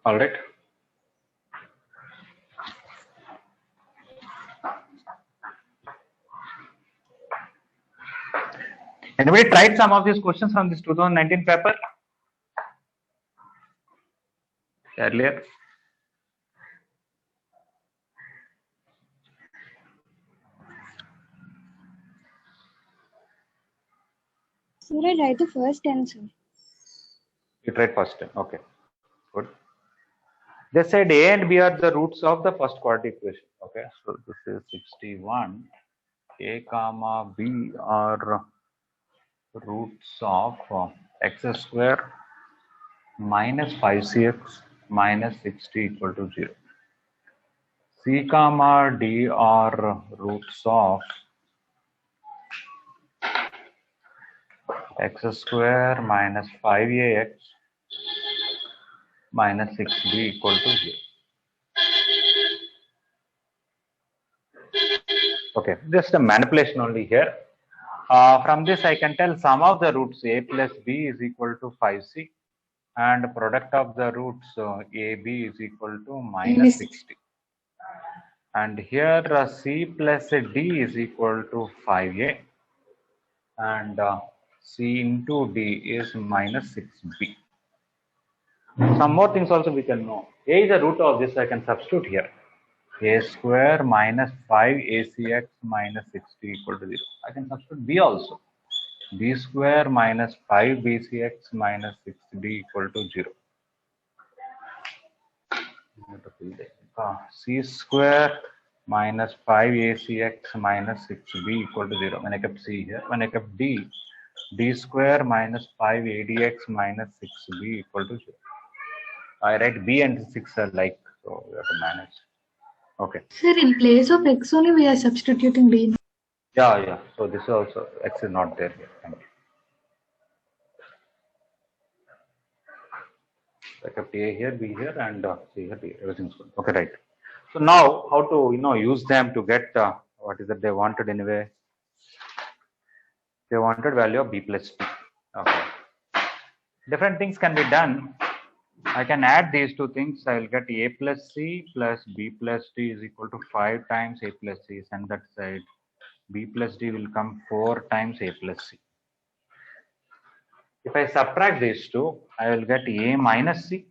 All right. Anybody tried some of these questions from this 2019 paper earlier? Sir, I tried the first 10, sir. You tried first time. Okay, good. They said A and B are the roots of the first quadratic equation. Okay, so this is 61. A comma B are roots of x square minus 5cx minus 60 equal to 0. C comma D are roots of x square minus 5ax minus 6b equal to 0. Okay, just a manipulation only here. From this, I can tell sum of the roots a plus b is equal to 5c, and product of the roots ab is equal to minus 60. And here c plus d is equal to 5a, and c into d is minus 6b. Some more things also we can know. A is the root of this, I can substitute here. A square minus 5acx minus 60 equal to 0. I can substitute b also. B square minus 5bcx minus 6d equal to 0. C square minus 5acx minus 6b equal to 0. When I kept c here, when I kept d, d square minus 5adx minus 6b equal to 0. I write b and 6 are like, so we have to manage. Okay. Sir, in place of x only we are substituting b. Yeah. So this is also, x is not there here. Thank you. I kept a here, b here, and c here, d. Everything's good. Okay, right. So now, how to use them to get what is it they wanted anyway? They wanted value of b plus t. Okay. Different things can be done. I can add these two things. I will get a plus c plus b plus d is equal to 5 times a plus c. Send that side. B plus d will come 4 times a plus c. If I subtract these two, I will get a minus c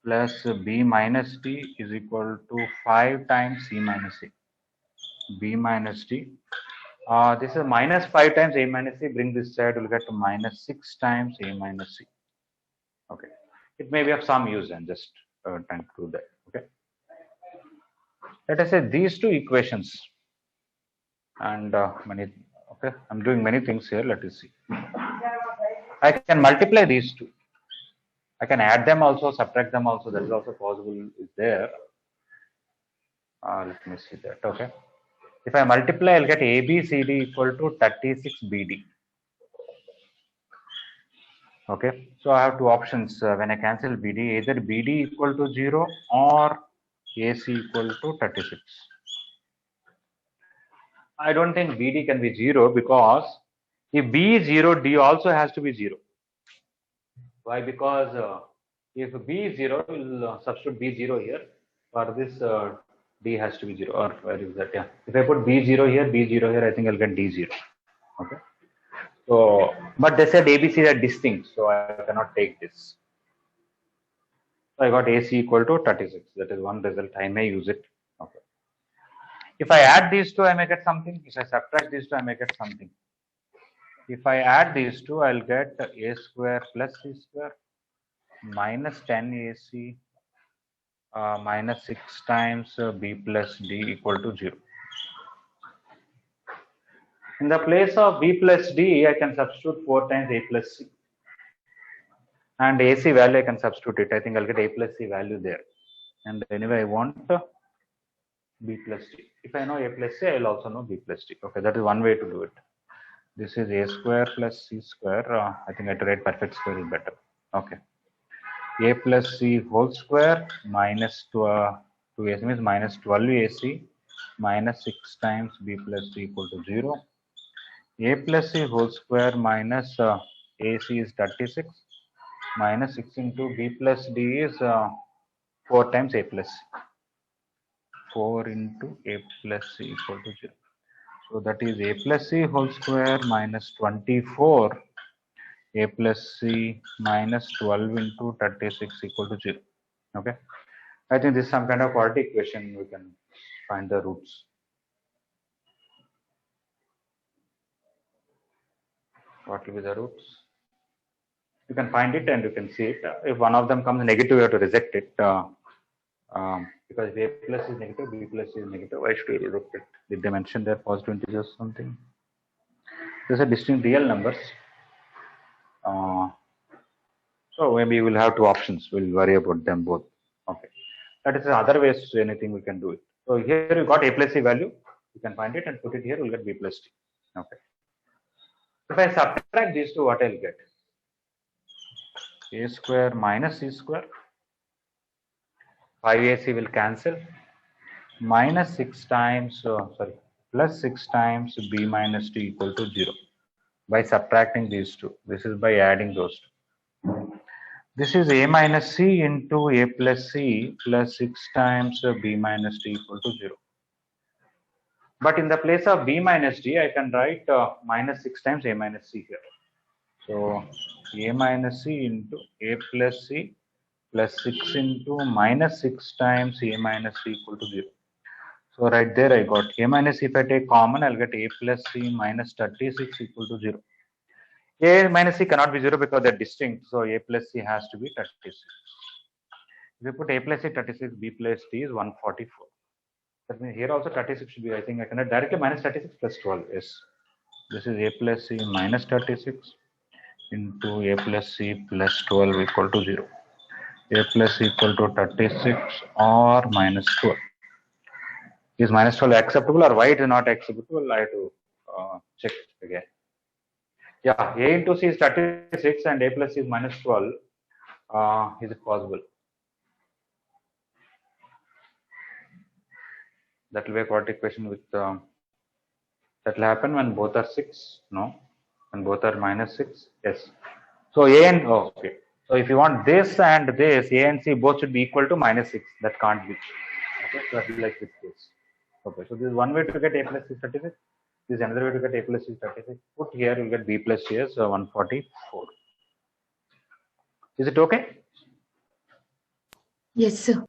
plus b minus d is equal to 5 times c minus c. B minus d. This is minus 5 times a minus c. Bring this side, we'll get to minus 6 times a minus c. Okay. It may be of some use and just trying to do that. Okay. Let us say these two equations and okay, I'm doing many things here. Let us see. I can multiply these two. I can add them also, subtract them also. That is also possible. Is there? Let me see that. Okay. If I multiply, I'll get ABCD equal to 36BD. Okay. So I have two options when I cancel BD. Either BD equal to 0 or AC equal to 36. I don't think BD can be 0 because if B is 0, D also has to be 0. Why? Because if B is 0, we'll substitute B 0 here. For this, D has to be 0. Or where is that? Yeah. If I put B 0 here, B 0 here, I think I'll get D 0. Okay. So, but they said ABC are distinct, so I cannot take this. So I got AC equal to 36. That is one result. I may use it. Okay. If I add these two, I may get something. If I subtract these two, I may get something. If I add these two, I'll get a square plus c square minus 10ac minus 6 times b plus d equal to 0. In the place of b plus d, I can substitute 4 times a plus c. And ac value, I can substitute it. I think I'll get a plus c value there. And anyway, I want b plus d. If I know a plus c, I will also know b plus d. Okay, that is one way to do it. This is a square plus c square. I think I have to write perfect square is better. Okay. A plus c whole square minus 2ac means minus 12ac minus 6 times b plus d equal to 0. A plus c whole square minus ac is 36 minus 6 into b plus d is 4 times a plus c. 4 into a plus c equal to 0. So that is a plus c whole square minus 24 a plus c minus 12 into 36 equal to 0. Okay. I think this is some kind of quadratic equation. We can find the roots. What will be the roots? You can find it and you can see it. If one of them comes negative, you have to reject it. Because if a plus is negative, b plus is negative, why should we reject it? Did they mention their positive integers or something? These are distinct real numbers. So maybe we'll have two options. We'll worry about them both. Okay. That is other ways, anything we can do it. So here you got a plus c value. You can find it and put it here. You'll get b plus t. Okay. If I subtract these two, what I'll get? A square minus c square. 5ac will cancel. Minus 6 times, sorry, plus 6 times b minus t equal to 0 by subtracting these two. This is by adding those two. This is a minus c into a plus c plus 6 times b minus t equal to 0. But in the place of b minus t, I can write minus 6 times a minus c here. So a minus c into a plus c plus 6 into minus 6 times a minus c equal to 0. So right there I got a minus, if I take common, I'll get a plus c minus 36 equal to 0. A minus c cannot be 0 because they're distinct. So a plus c has to be 36. If you put a plus c 36, b plus t is 144. That means here also 36 should be, I think I can directly minus 36 plus 12. Yes. This is a plus c minus 36 into a plus c plus 12 equal to 0. A plus equal to 36 or minus 12. Is minus 12 acceptable or why it is not acceptable? I have to check again. Yeah, a into c is 36 and a plus c is minus 12. Is it possible? That will be a quadratic equation with that will happen when both are 6. No, when both are minus 6. Yes. So a and okay. So if you want this and this, a and c both should be equal to minus 6. That can't be. Okay, so that is like this case. Okay, so this is one way to get a plus c 36. This is another way to get a plus c 36. Put here, you'll get b plus c as 144. Is it okay? Yes, sir.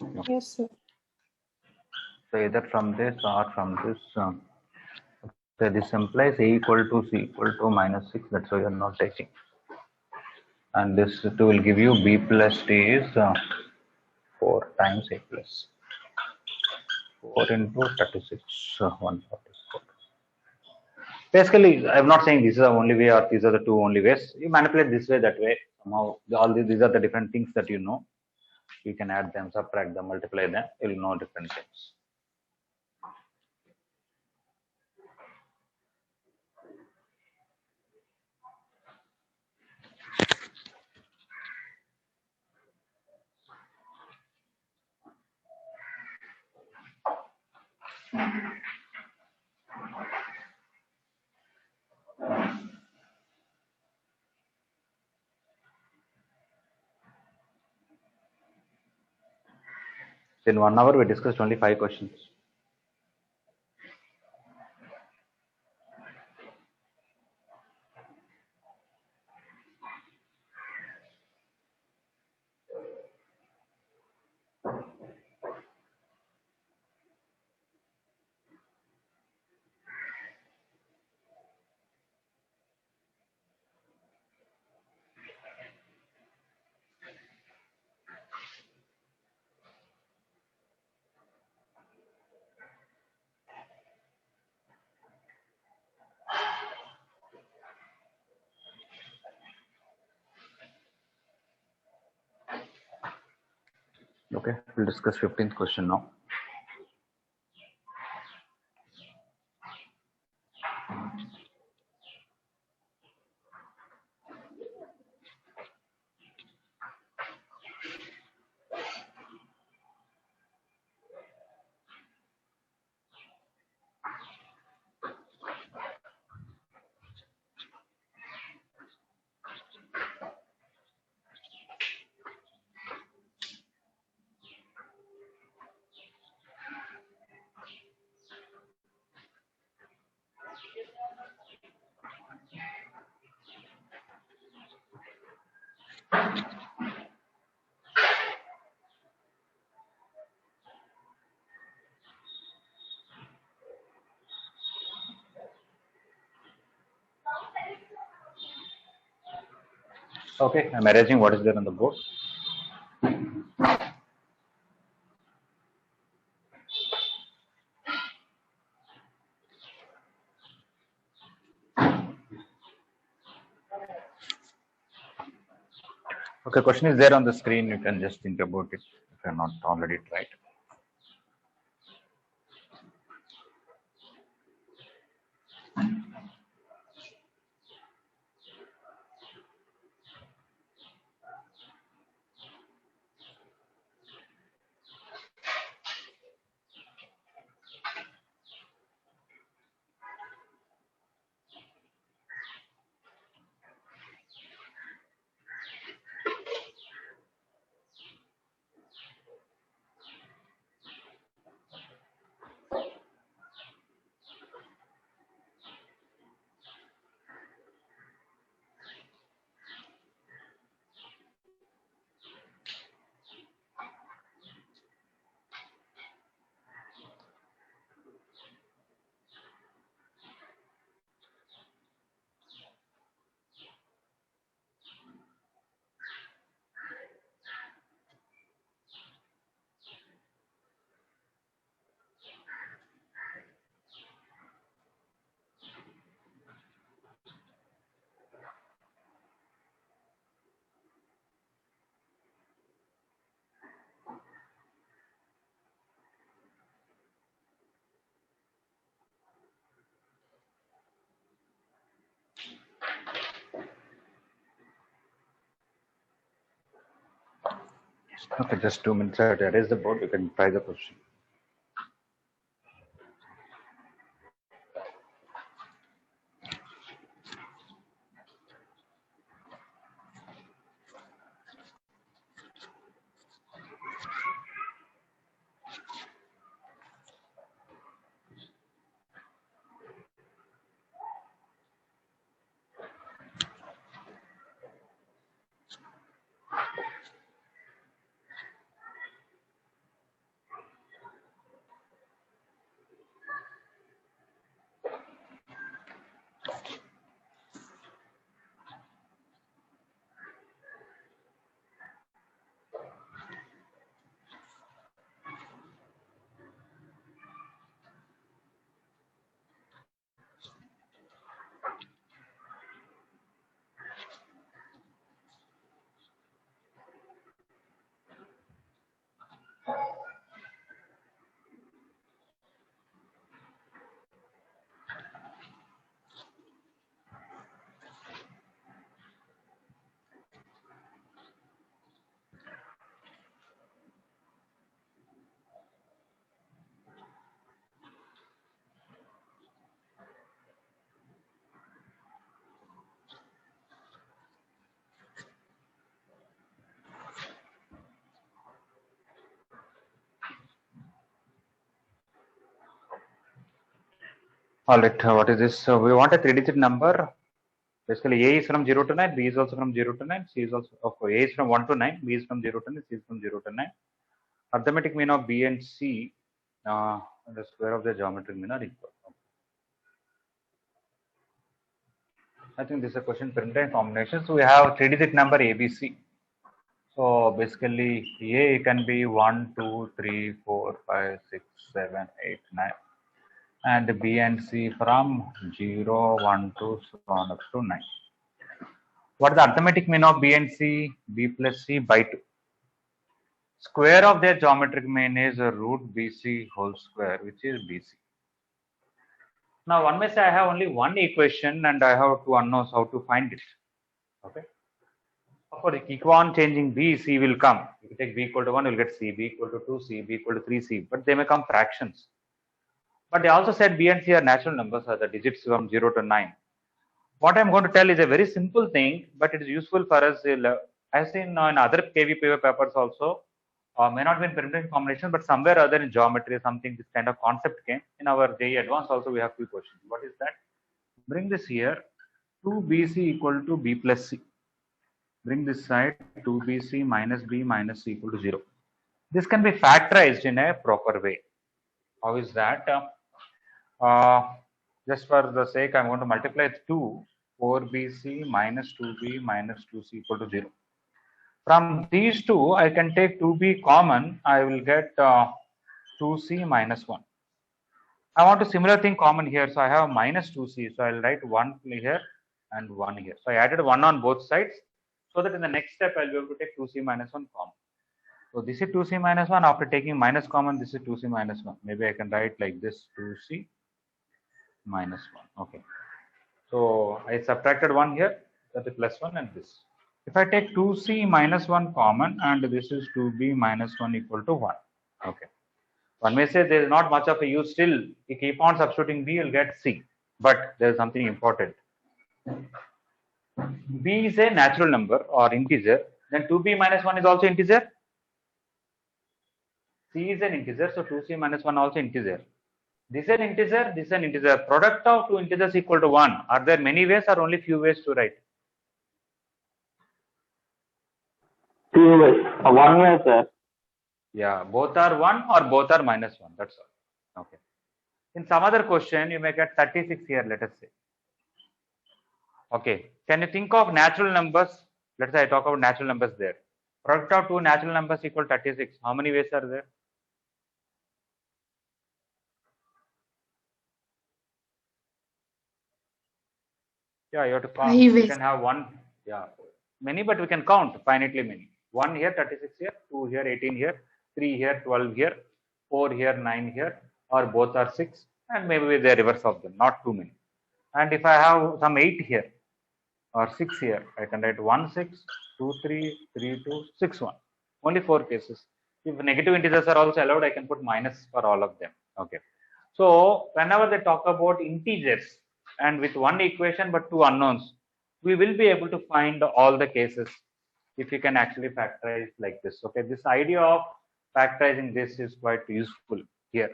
Okay. Yes, sir. So either from this or from this. So this implies a equal to c equal to minus 6. That's why you're not taking. And this two will give you b plus t is 4 times a plus 4 into 36, 144. Basically, I'm not saying this is the only way or these are the two only ways. You manipulate this way, that way. Somehow, all these are the different things that you know. You can add them, subtract them, multiply them. You'll know different things. In 1 hour, we discussed only 5 questions. Okay, we'll discuss 15th question now. Okay, I'm arranging what is there on the board. Okay, question is there on the screen. You can just think about it if you're not already tried. Okay, just 2 minutes. I erase the board. You can try the question. All right, what is this? So we want a 3-digit number. Basically, A is from 0 to 9, B is also from 0 to 9, C is also, A is from 1 to 9, B is from 0 to 9, C is from 0 to 9. Arithmetic mean of B and C, the square of the geometric mean are equal. I think this is a question printed in combination. So we have 3-digit number ABC. So basically, A can be 1, 2, 3, 4, 5, 6, 7, 8, 9. And B and C from 0, 1, 2, so on up to 9. What is the arithmetic mean of B and C? B plus C by 2. Square of their geometric mean is root BC whole square, which is BC. Now one may say I have only one equation and I have two unknowns, how to find it. Okay. Of course, if you keep on changing B, C will come. If you take B equal to 1, you will get C, B equal to 2, C, B equal to 3, C, but they may come fractions. But they also said B and C are natural numbers, are the digits from 0 to 9. What I'm going to tell is a very simple thing, but it is useful for us. I've seen in other KVPV papers also, may not be in permanent combination, but somewhere other in geometry, something this kind of concept came. In our JEE Advanced also, we have few questions. What is that? Bring this here, 2BC equal to B plus C. Bring this side, 2BC minus B minus C equal to 0. This can be factorized in a proper way. How is that? Just for the sake, I'm going to multiply 2, 4BC minus 2B minus 2C equal to 0. From these two, I can take 2B common. I will get 2C minus 1. I want a similar thing common here. So I have minus 2C. So I'll write 1 here and 1 here. So I added 1 on both sides so that in the next step, I'll be able to take 2C minus 1 common. So this is 2C minus 1. After taking minus common, this is 2C minus 1. Maybe I can write like this 2C minus 1. Okay. So I subtracted 1 here, that is plus 1 and this. If I take 2c minus 1 common and this is 2b minus 1 equal to 1. Okay. One may say there is not much of a use still. You keep on substituting b, you'll get c. But there is something important. B is a natural number or integer. Then 2b minus 1 is also integer. C is an integer, so 2c minus 1 also integer. This is an integer, this is an integer. Product of two integers equal to 1. Are there many ways or only few ways to write? Two ways. One way, sir. Yeah, both are 1 or both are minus 1. That's all. Okay. In some other question, you may get 36 here, let us say. Okay. Can you think of natural numbers? Let's say I talk about natural numbers there. Product of two natural numbers equal 36. How many ways are there? Yeah, you have to count. 5 You ways. can have one. Yeah, many, but we can count finitely many. 1 here, 36 here, 2 here, 18 here, 3 here, 12 here, 4 here, 9 here, or both are 6, and maybe the reverse of them, not too many. And if I have some 8 here or 6 here, I can write 1 6, 2 3, 3 2, 6 1. Only 4 cases. If negative integers are also allowed, I can put minus for all of them. Okay. So whenever they talk about integers and with one equation but two unknowns, we will be able to find all the cases if you can actually factorize like this. Okay, this idea of factorizing this is quite useful here.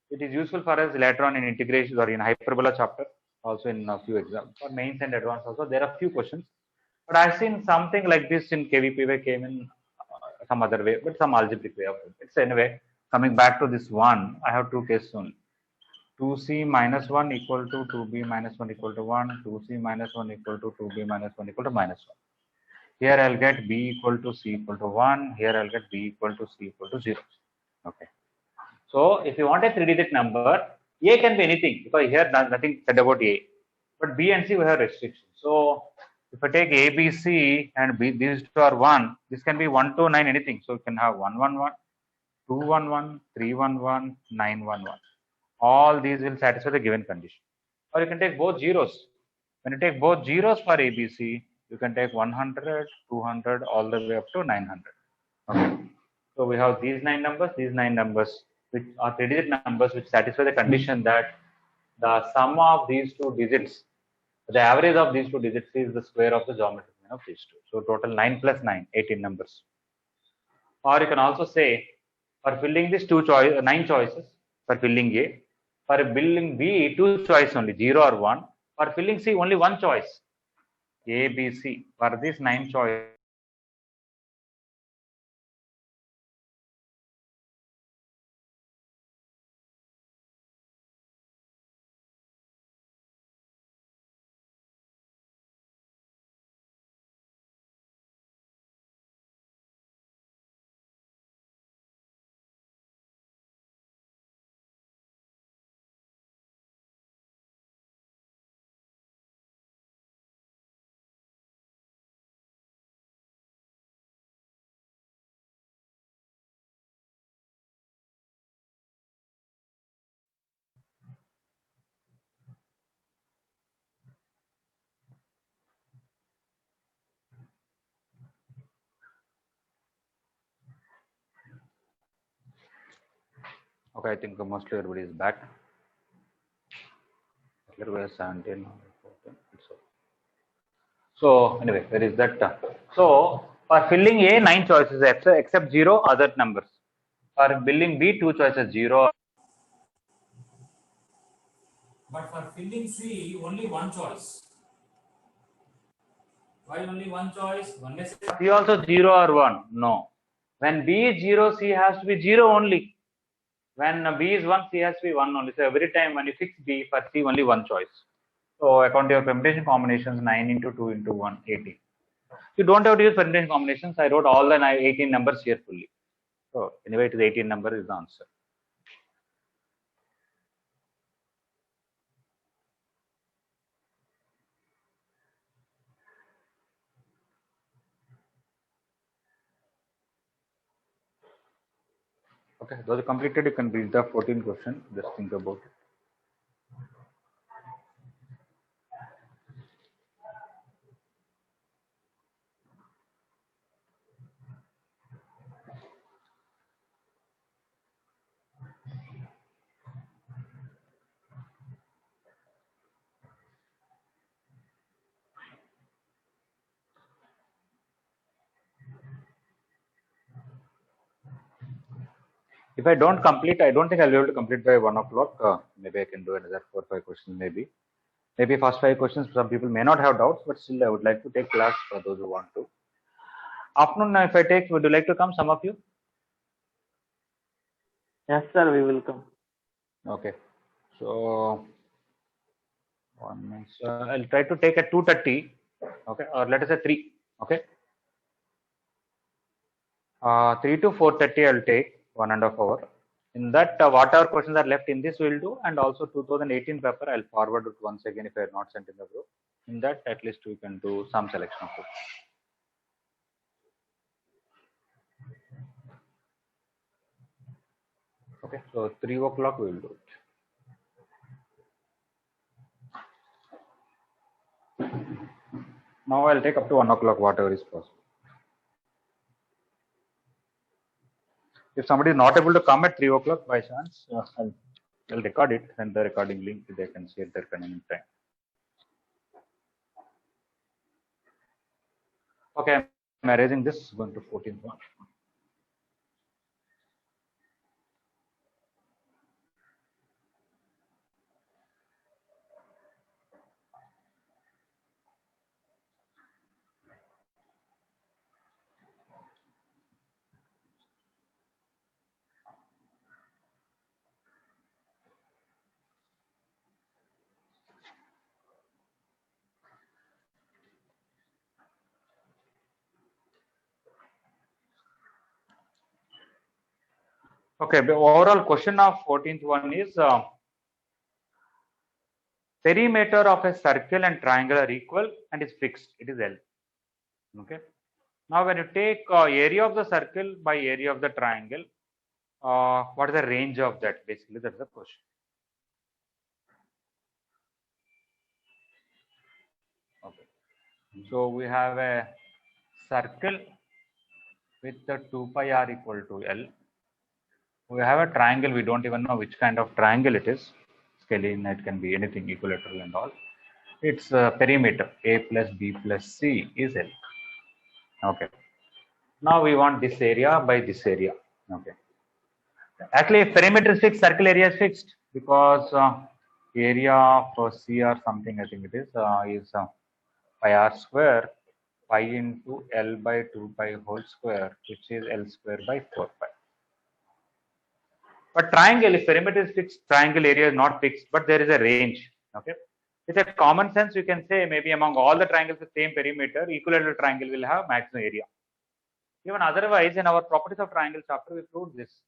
It is useful for us later on in integration or in hyperbola chapter, also in a few exams for mains and advanced. Also, there are few questions, but I've seen something like this in KVPY came in some other way, but some algebraic way of it. It's anyway coming back to this one. I have two cases only. 2c minus 1 equal to 2b minus 1 equal to 1, 2c minus 1 equal to 2b minus 1 equal to minus 1. Here I'll get b equal to c equal to 1. Here I'll get b equal to c equal to 0. Okay. So if you want a 3-digit number, a can be anything because here nothing said about a. But b and c we have restrictions. So if I take a, b, c and b, these two are 1, this can be 1 to 9 anything. So you can have 1 1 1, 2 1 1, 3 1 1, 9 1 1. All these will satisfy the given condition. Or you can take both zeros. When you take both zeros for ABC, you can take 100, 200, all the way up to 900. Okay. So we have these nine numbers, which are 3-digit numbers, which satisfy the condition that the sum of these two digits, the average of these two digits is the square of the geometric mean of these two. So total 9 plus 9, 18 numbers. Or you can also say, for filling these 9 choices, for filling A, for filling B, 2 choice only, 0 or 1. For filling C, only 1 choice, A, B, C. For these 9 choices, okay, I think mostly everybody is back. Here we are 17. So anyway, where is that? So for filling A, 9 choices except 0 other numbers. For filling B, 2 choices, 0. But for filling C, only 1 choice. Why only 1 choice? One may say C also 0 or 1. No. When B is 0, C has to be 0 only. When B is 1, C has to be 1 only. So every time when you fix B, for C only 1 choice. So according to your permutation combinations, 9 into 2 into 1, 18. You don't have to use permutation combinations. I wrote all the 18 numbers here fully. So anyway, it is 18 number is the answer. Okay, those are completed. You can read the 14 question. Just think about it. If I don't complete, I don't think I'll be able to complete by 1 o'clock. Maybe I can do another 4 or 5 questions. Maybe first 5 questions. Some people may not have doubts, but still I would like to take class for those who want to. Afternoon, if I take, would you like to come? Some of you? Yes, sir, we will come. Okay. So 1 minute. So I'll try to take at 2:30. Okay, or let us say 3. Okay. 3 to 4:30 I'll take 1.5 hour. In that, whatever questions are left in this we'll do, and also 2018 paper I'll forward it once again if I have not sent in the group. In that, at least we can do some selection of it. Okay, so 3 o'clock we will do it. Now I'll take up to 1 o'clock, whatever is possible. If somebody is not able to come at 3 o'clock by chance, I'll record it, and the recording link they can share their convenient time. Okay, I'm erasing this, going to 14th one. Okay, the overall question of 14th one is perimeter of a circle and triangle are equal and is fixed. It is L. Okay. Now, when you take area of the circle by area of the triangle, what is the range of that? Basically, that's the question. Okay. So we have a circle with the 2 pi r equal to L. We have a triangle. We don't even know which kind of triangle it is. Scalene, it can be anything, equilateral and all. Its perimeter A plus B plus C is L. Okay. Now we want this area by this area. Okay. Actually, if perimeter is fixed, circle area is fixed, because area for C or something, I think it is pi r square pi into L by 2 pi whole square, which is L square by 4 pi. But triangle, if perimeter is fixed, triangle area is not fixed, but there is a range. Okay. With a common sense, you can say maybe among all the triangles with same perimeter, equilateral triangle will have maximum area. Even otherwise, in our properties of triangle chapter, we proved this.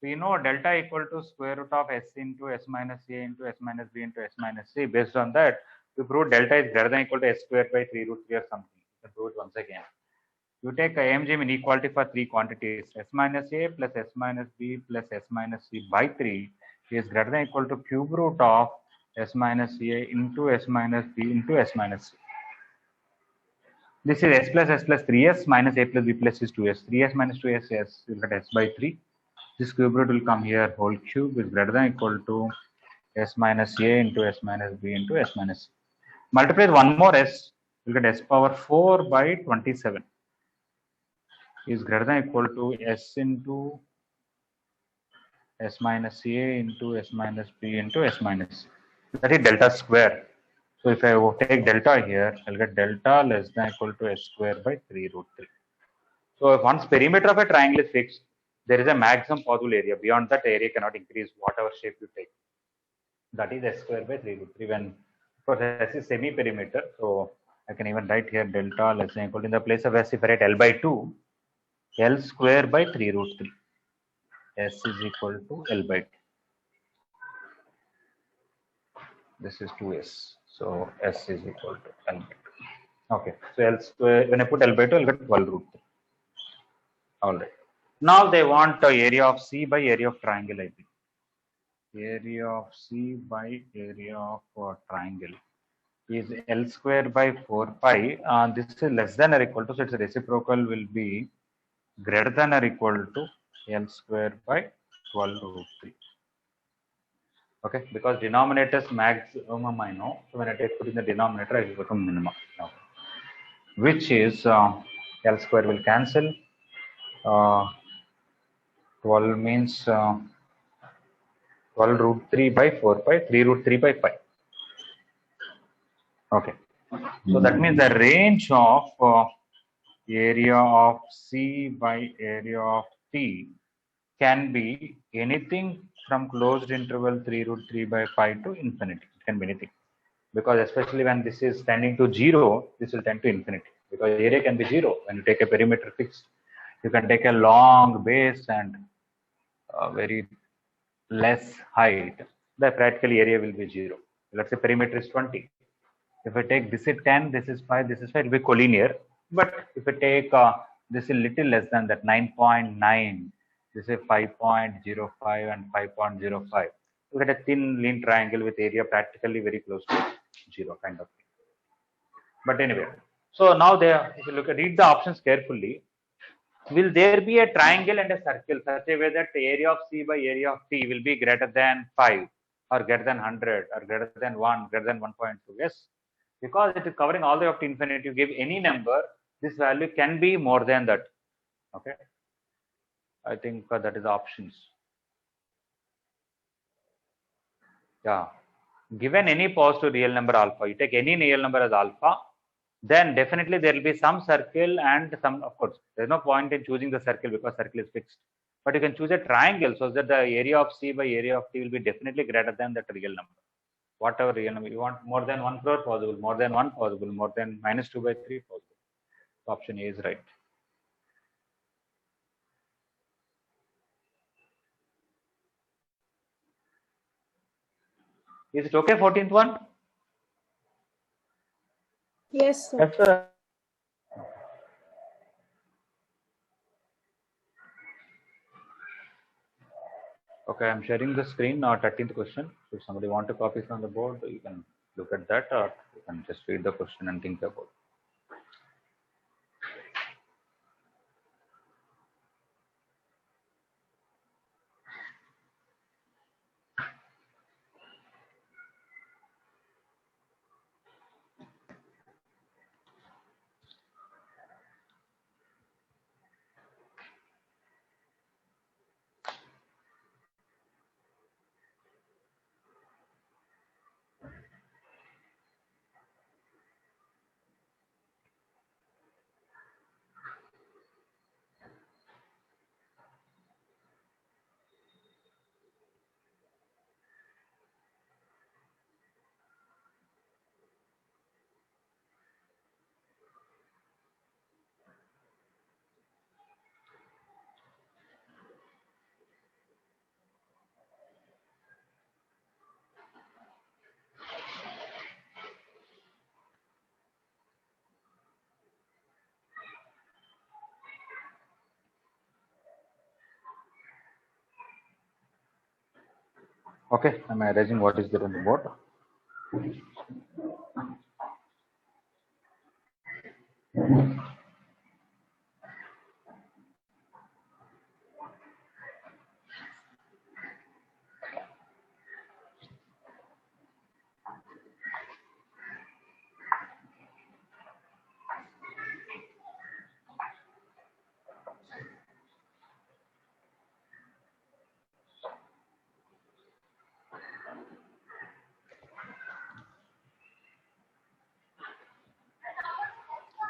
We know delta equal to square root of s into s minus a into s minus b into s minus c. Based on that, we proved delta is greater than equal to s square by 3 root 3 or something. You can prove it once again. You take AMG inequality for 3 quantities, s minus a plus s minus b plus s minus c by 3 is greater than equal to cube root of s minus a into s minus b into s minus c. This is s plus 3s minus a plus b plus c is 2s. 3s minus 2s, s will get s by 3. This cube root will come here, whole cube is greater than equal to s minus a into s minus b into s minus c. Multiply with one more s, you will get s power 4 by 27 is greater than equal to s into s minus a into s minus b into s minus c. That is delta square. So if I take delta here, I'll get delta less than equal to s square by 3 root 3. So if once perimeter of a triangle is fixed, there is a maximum possible area. Beyond that, area cannot increase whatever shape you take. That is s square by 3 root 3. When, of course, s is semi-perimeter, so I can even write here delta less than equal to, in the place of s, if I write L by 2, L square by 3 root 3. S is equal to L by 2. This is 2s. So s is equal to L by 2. Okay. So L square, when I put L by 2, I'll get 12 root 3. All right. Now they want area of C by area of triangle, I think. Area of C by area of triangle is L square by 4 pi. This is less than or equal to, so its reciprocal will be greater than or equal to L square by 12 root 3. Okay, because denominator is maximum, I know. So when I take put in the denominator, I will become minimum. Okay. Which is L square will cancel. 12 means 12 root 3 by 4 pi, 3 root 3 by pi. Okay. So that means the range of area of C by area of T can be anything from closed interval 3 root 3 by pi to infinity. It can be anything. Because especially when this is tending to 0, this will tend to infinity. Because area can be 0 when you take a perimeter fixed. You can take a long base and very less height. The practical area will be 0. Let's say perimeter is 20. If I take this is 10, this is 5, this is 5, it will be collinear. But if I take this is little less than that, 9.9, this is 5.05 and 5.05. You get a thin lean triangle with area practically very close to 0 kind of thing. But anyway, so now there, if you read the options carefully, will there be a triangle and a circle such a way that the area of C by area of T will be greater than 5 or greater than 100 or greater than 1, greater than 1.2? Yes, because it is covering all the way up to infinity. You give any number, this value can be more than that. Okay, I think that is the options. Yeah, given any positive real number alpha, you take any real number as alpha, then definitely there will be some circle and some, of course, there's no point in choosing the circle because circle is fixed. But you can choose a triangle so that the area of C by area of T will be definitely greater than that real number. Whatever real number you want, more than 1 crore possible, more than 1 possible, more than -2 by 3 possible. So option A is right. Is it okay, 14th one? Yes, sir. Yes, sir. Okay, I'm sharing the screen now. 13th question. If somebody want to copy from the board, you can look at that, or you can just read the question and think about it. Okay, am I erasing what is there on the board?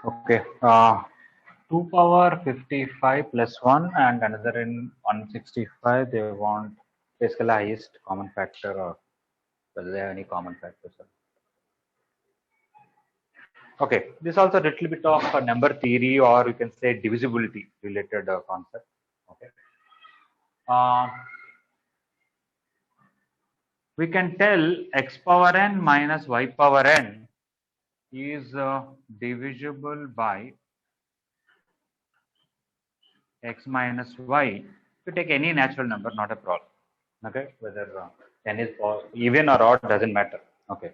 Okay, 2 power 55 plus 1 and another in 165. They want basically highest common factor, or whether they have any common factors. Okay, this also a little bit of a number theory, or you can say divisibility related concept. Okay, we can tell x power n minus y power n is divisible by x minus y. You take any natural number, not a problem. Okay, whether n is even or odd doesn't matter. Okay,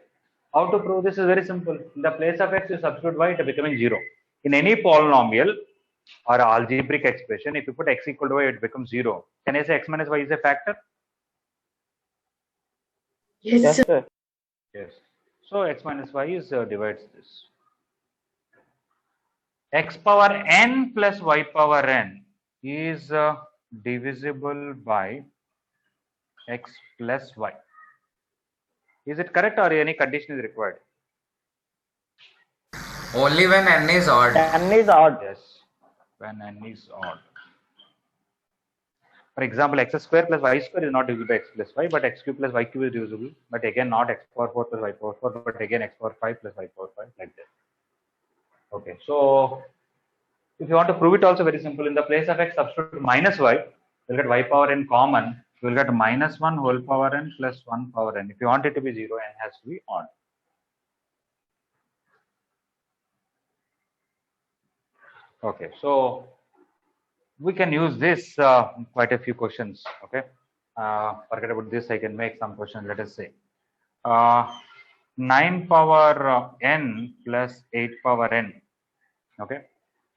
how to prove this is very simple. In the place of x, you substitute y, it becoming 0. In any polynomial or algebraic expression, if you put x equal to y, it becomes 0. Can I say x minus y is a factor? Yes, sir. Yes. So x minus y is divides this. X power n plus y power n is divisible by x plus y. Is it correct or any condition is required? Only when n is odd. N is odd. Yes, when n is odd. For example, x square plus y square is not divisible by x plus y, but x cube plus y cube is divisible. But again, not x power 4 plus y power 4, but again x power 5 plus y power 5, like that. Okay, so if you want to prove it, also very simple. In the place of x, substitute minus y, you'll get y power n common. You will get minus 1 whole power n plus 1 power n. If you want it to be 0, n has to be odd. Okay, so we can use this quite a few questions. Okay, forget about this. I can make some question. Let us say 9 power n plus 8 power n. Okay,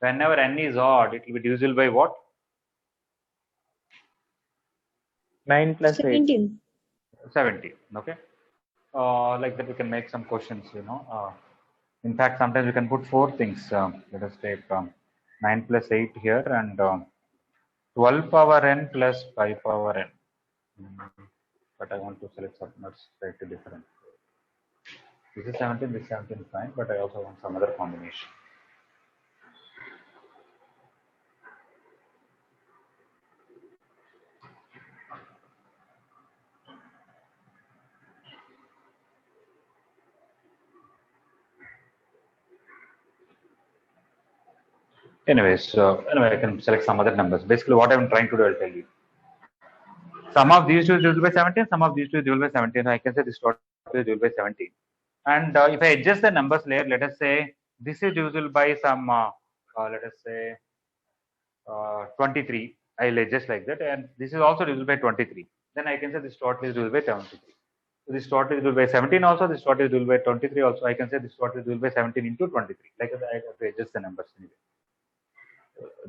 whenever n is odd, it will be divisible by what? 9 plus 8. 17. 70. Okay, like that we can make some questions. In fact, sometimes we can put 4 things. Let us take 9 plus 8 here and 12 power n plus 5 power n. But I want to select something that's slightly different. This is 17, this is 17 fine, but I also want some other combination. Anyways, anyway, I can select some other numbers. Basically, what I'm trying to do, I'll tell you. Some of these two is divisible by 17, some of these two is divisible by 17. I can say this total is divisible by 17. And if I adjust the numbers layer, let us say this is divisible by some, let us say 23. I'll adjust like that. And this is also divisible by 23. Then I can say this total is divisible by 73. So this total is divisible by 17 also, this total is divisible by 23 also. I can say this total is divisible by 17 into 23. Like I have to adjust the numbers anyway.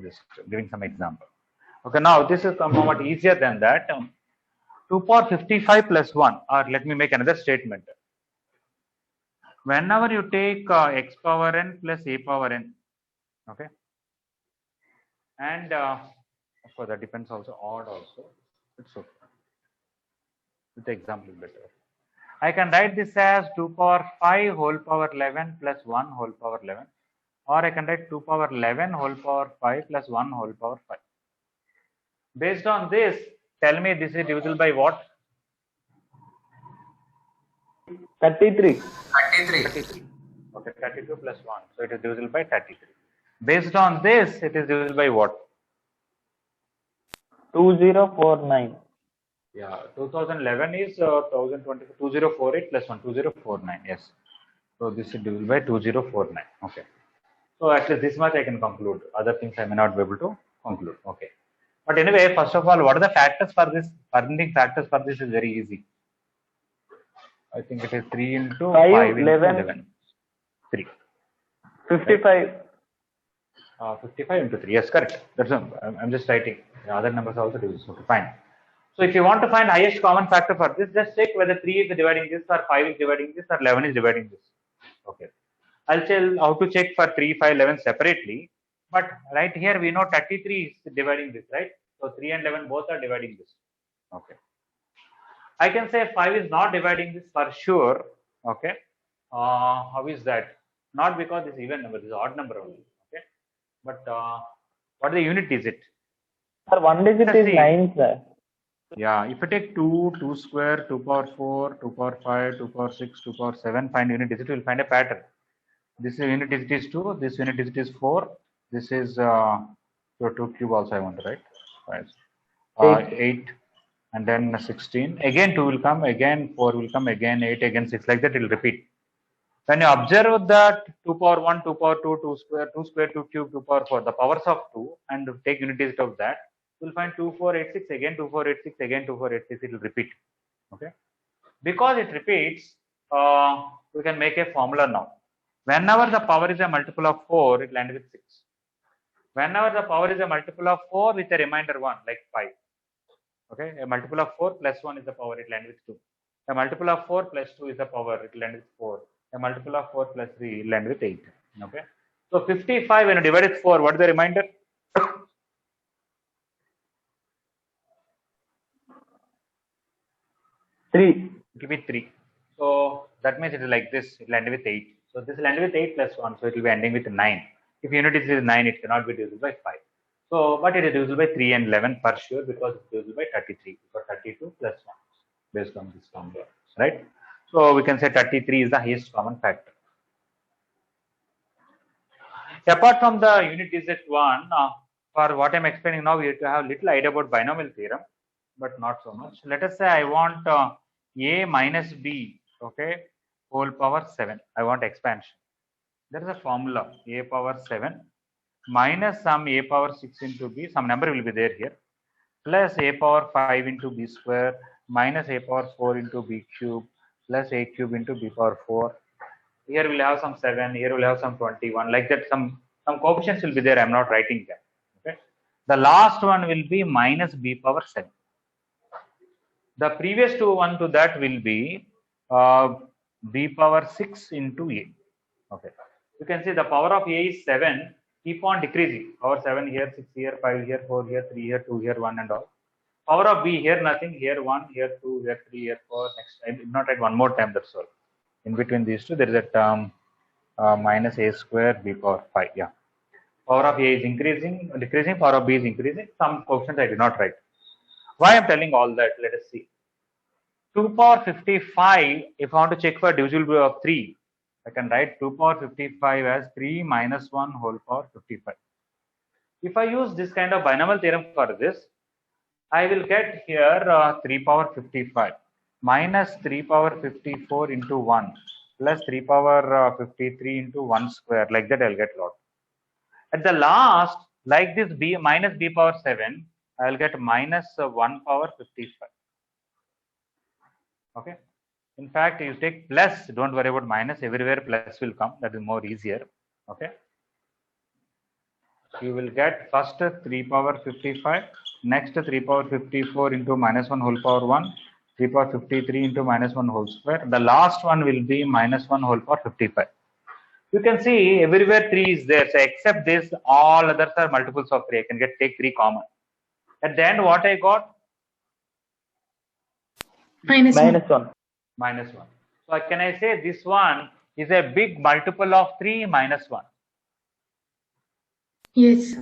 Just giving some example. Okay, now this is somewhat easier than that. 2 power 55 plus 1, or let me make another statement. Whenever you take x power n plus a power n, okay, and of course that depends also odd also. It's okay. With the example better. I can write this as 2 power 5 whole power 11 plus 1 whole power 11. Or I can write 2 power 11 whole power 5 plus 1 whole power 5. Based on this, tell me this is divisible by what? 33. 33. Okay, 32 plus 1. So it is divisible by 33. Based on this, it is divisible by what? 2049. Yeah, 2011 is 1020, 2048 plus 1, 2049. Yes. So this is divisible by 2049. Okay. So at least this much I can conclude. Other things I may not be able to conclude. Okay. But anyway, first of all, what are the factors for this? Founding factors for this is very easy. I think it is 3 into 5 into 11. 3. 55. 55 into 3. Yes, correct. That's I'm just writing. The other numbers also do this. Okay, fine. So if you want to find highest common factor for this, just check whether 3 is dividing this, or 5 is dividing this, or 11 is dividing this. Okay. I'll tell how to check for 3, 5, 11 separately. But right here we know 33 is dividing this, right? So 3 and 11 both are dividing this. Okay. I can say 5 is not dividing this for sure. Okay. How is that? Not because this is even number, this is odd number only. Okay. But what is the unit digit? Sir, one digit is 9, sir. Yeah, if you take 2, 2 square, 2 power 4, 2 power 5, 2 power 6, 2 power 7, find unit digit, you will find a pattern. This unit digit is 2, this unit digit is 4, this is 2 cube also I want to write. 8, and then 16. Again 2 will come, again 4 will come, again 8, again 6, like that it will repeat. When you observe that 2 power 1, 2 power 2, 2 square, 2 cube, 2 power 4, the powers of 2, and take unit digit of that, you will find 2486, again 2486, again 2486, it will repeat. Okay. Because it repeats, we can make a formula now. Whenever the power is a multiple of 4, it will end with 6. Whenever the power is a multiple of 4 with a remainder 1, like 5. Okay, a multiple of 4 plus 1 is the power, it will end with 2. A multiple of 4 plus 2 is the power, it will end with 4. A multiple of 4 plus 3 will end with 8. Okay. So 55 when you divide with 4, what is the remainder? 3. It will be 3. So that means it is like this. It will end with 8. So this will end with 8 plus 1. So it will be ending with 9. If unit is 9, it cannot be divisible by 5. So, but it is divisible by 3 and 11 for sure, because it is divisible by 33. Because 32 plus 1 based on this formula, right? So we can say 33 is the highest common factor. Apart from the unit digit one, for what I'm explaining now, we have to have little idea about binomial theorem, but not so much. Let us say I want a minus b, okay, whole power 7. I want expansion. There is a formula, a power 7 minus some a power 6 into b, some number will be there here, plus a power 5 into b square minus a power 4 into b cube plus a cube into b power 4. Here we'll have some 7, here we'll have some 21, like that. Some coefficients will be there. I'm not writing them. Okay. The last one will be minus b power 7. The previous one to that will be b power 6 into a. Okay. You can see the power of a is 7. Keep on decreasing. Power 7 here, 6 here, 5 here, 4 here, 3 here, 2 here, 1 and all. Power of b here nothing. Here 1, here 2, here 3, here 4. Next, I did not write one more time. That's all. In between these two, there is a term minus a square b power 5. Yeah. Power of a is increasing, decreasing. Power of b is increasing. Some coefficients I did not write. Why I'm telling all that? Let us see. 2 power 55. If I want to check for divisibility of 3, I can write 2 power 55 as 3 minus 1 whole power 55. If I use this kind of binomial theorem for this, I will get here 3 power 55 minus 3 power 54 into 1 plus 3 power 53 into 1 square. Like that, I'll get lot. At the last, like this b minus b power 7, I'll get minus 1 power 55. Okay. In fact, you take plus, don't worry about minus, everywhere plus will come. That is more easier. Okay. You will get first 3 power 55, next 3 power 54 into minus 1 whole power 1, 3 power 53 into minus 1 whole square. The last one will be minus 1 whole power 55. You can see everywhere 3 is there. So except this, all others are multiples of 3. I can take 3 common. At the end, what I got? Minus 1. Minus 1. So can I say this one is a big multiple of 3 minus 1? Yes.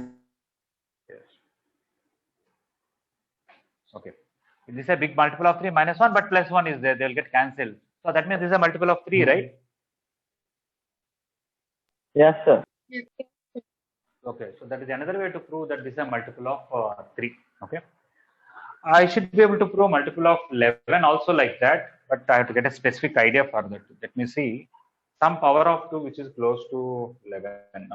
Yes. Okay. This is a big multiple of 3 minus 1, but plus 1 is there. They will get cancelled. So that means this is a multiple of 3, right? Yes, sir. Okay. So that is another way to prove that this is a multiple of 3. Okay. I should be able to prove multiple of 11 also like that, but I have to get a specific idea for that. Let me see. Some power of 2 which is close to 11.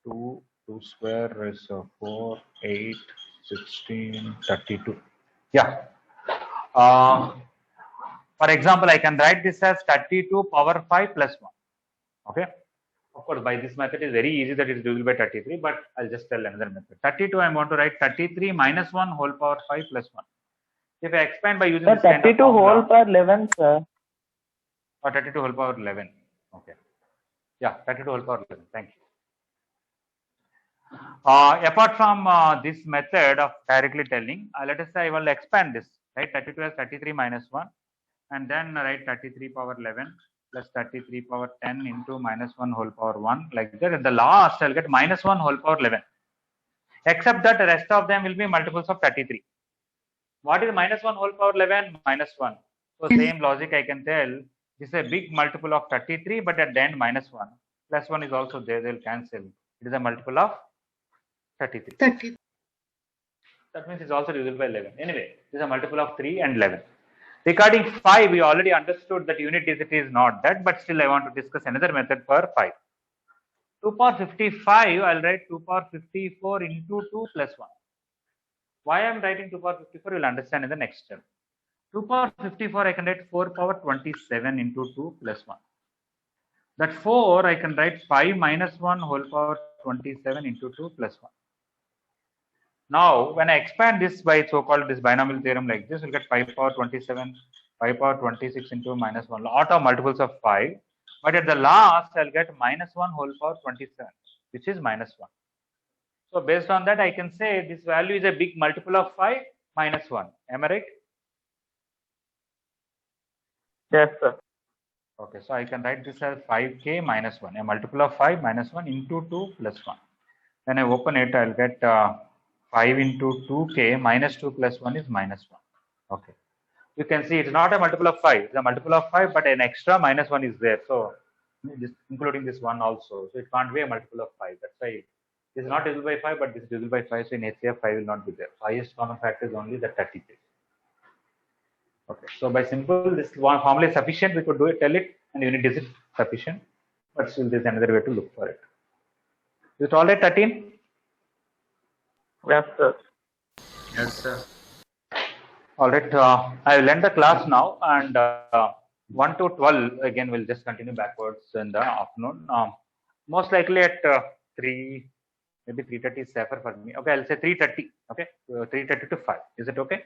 2 square is 4, 8, 16, 32. Yeah. For example, I can write this as 32 power 5 plus 1. Okay. Of course, by this method is very easy that it is divisible by 33, but I'll just tell another method. 32, I want to write 33 minus 1 whole power 5 plus 1. If I expand by using Sir, this kind of 32 formula, whole power 11, sir. or 32 whole power 11. Okay. Yeah, 32 whole power 11. Thank you. Apart from this method of directly telling, let us say I will expand this, right? 32 as 33 minus 1, and then write 33 power 11 plus 33 power 10 into minus 1 whole power 1, like that. At the last, I'll get minus 1 whole power 11. Except that the rest of them will be multiples of 33. What is minus 1 whole power 11? Minus 1. So same logic I can tell. This is a big multiple of 33, but at the end minus 1. Plus 1 is also there. They will cancel. It is a multiple of 33. 30. That means it's also divisible by 11. Anyway, this is a multiple of 3 and 11. Regarding 5, we already understood that unit digit is not that, but still I want to discuss another method for 5. 2 power 55, I'll write 2 power 54 into 2 plus 1. Why I am writing 2 power 54, you'll understand in the next step. 2 power 54, I can write 4 power 27 into 2 plus 1. That 4, I can write 5 minus 1 whole power 27 into 2 plus 1. Now, when I expand this by so-called this binomial theorem like this, we'll get 5 power 27, 5 power 26 into minus 1. Lot of multiples of 5. But at the last, I'll get minus 1 whole power 27, which is minus 1. So based on that, I can say this value is a big multiple of 5 minus 1. Am I right? Yes, sir. Okay, so I can write this as 5k minus 1, a multiple of 5 minus 1 into 2 plus 1. When I open it, I'll get 5 into 2k minus 2 plus 1 is minus 1. Okay. You can see it's not a multiple of 5, it's a multiple of 5, but an extra minus 1 is there. So, including this one also. So, it can't be a multiple of 5. That's why this is not divisible by 5, but this is divisible by 5. So, in HCF, 5 will not be there. So, highest common factor is only the 33. Okay. So, by simple, this one formula is sufficient. We could do it, tell it, and unit is sufficient. But still, there's another way to look for it. Is it all right, 13? Yes, sir. Yes, sir. All right, I will end the class now, and 1 to 12 again we'll just continue backwards in the afternoon. Most likely at 3, maybe 3:30 is safer for me. Okay, I'll say 3:30. Okay, 3:30 to 5. Is it okay?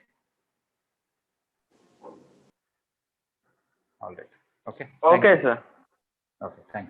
All right. Okay. Okay, sir. Okay. Thank you.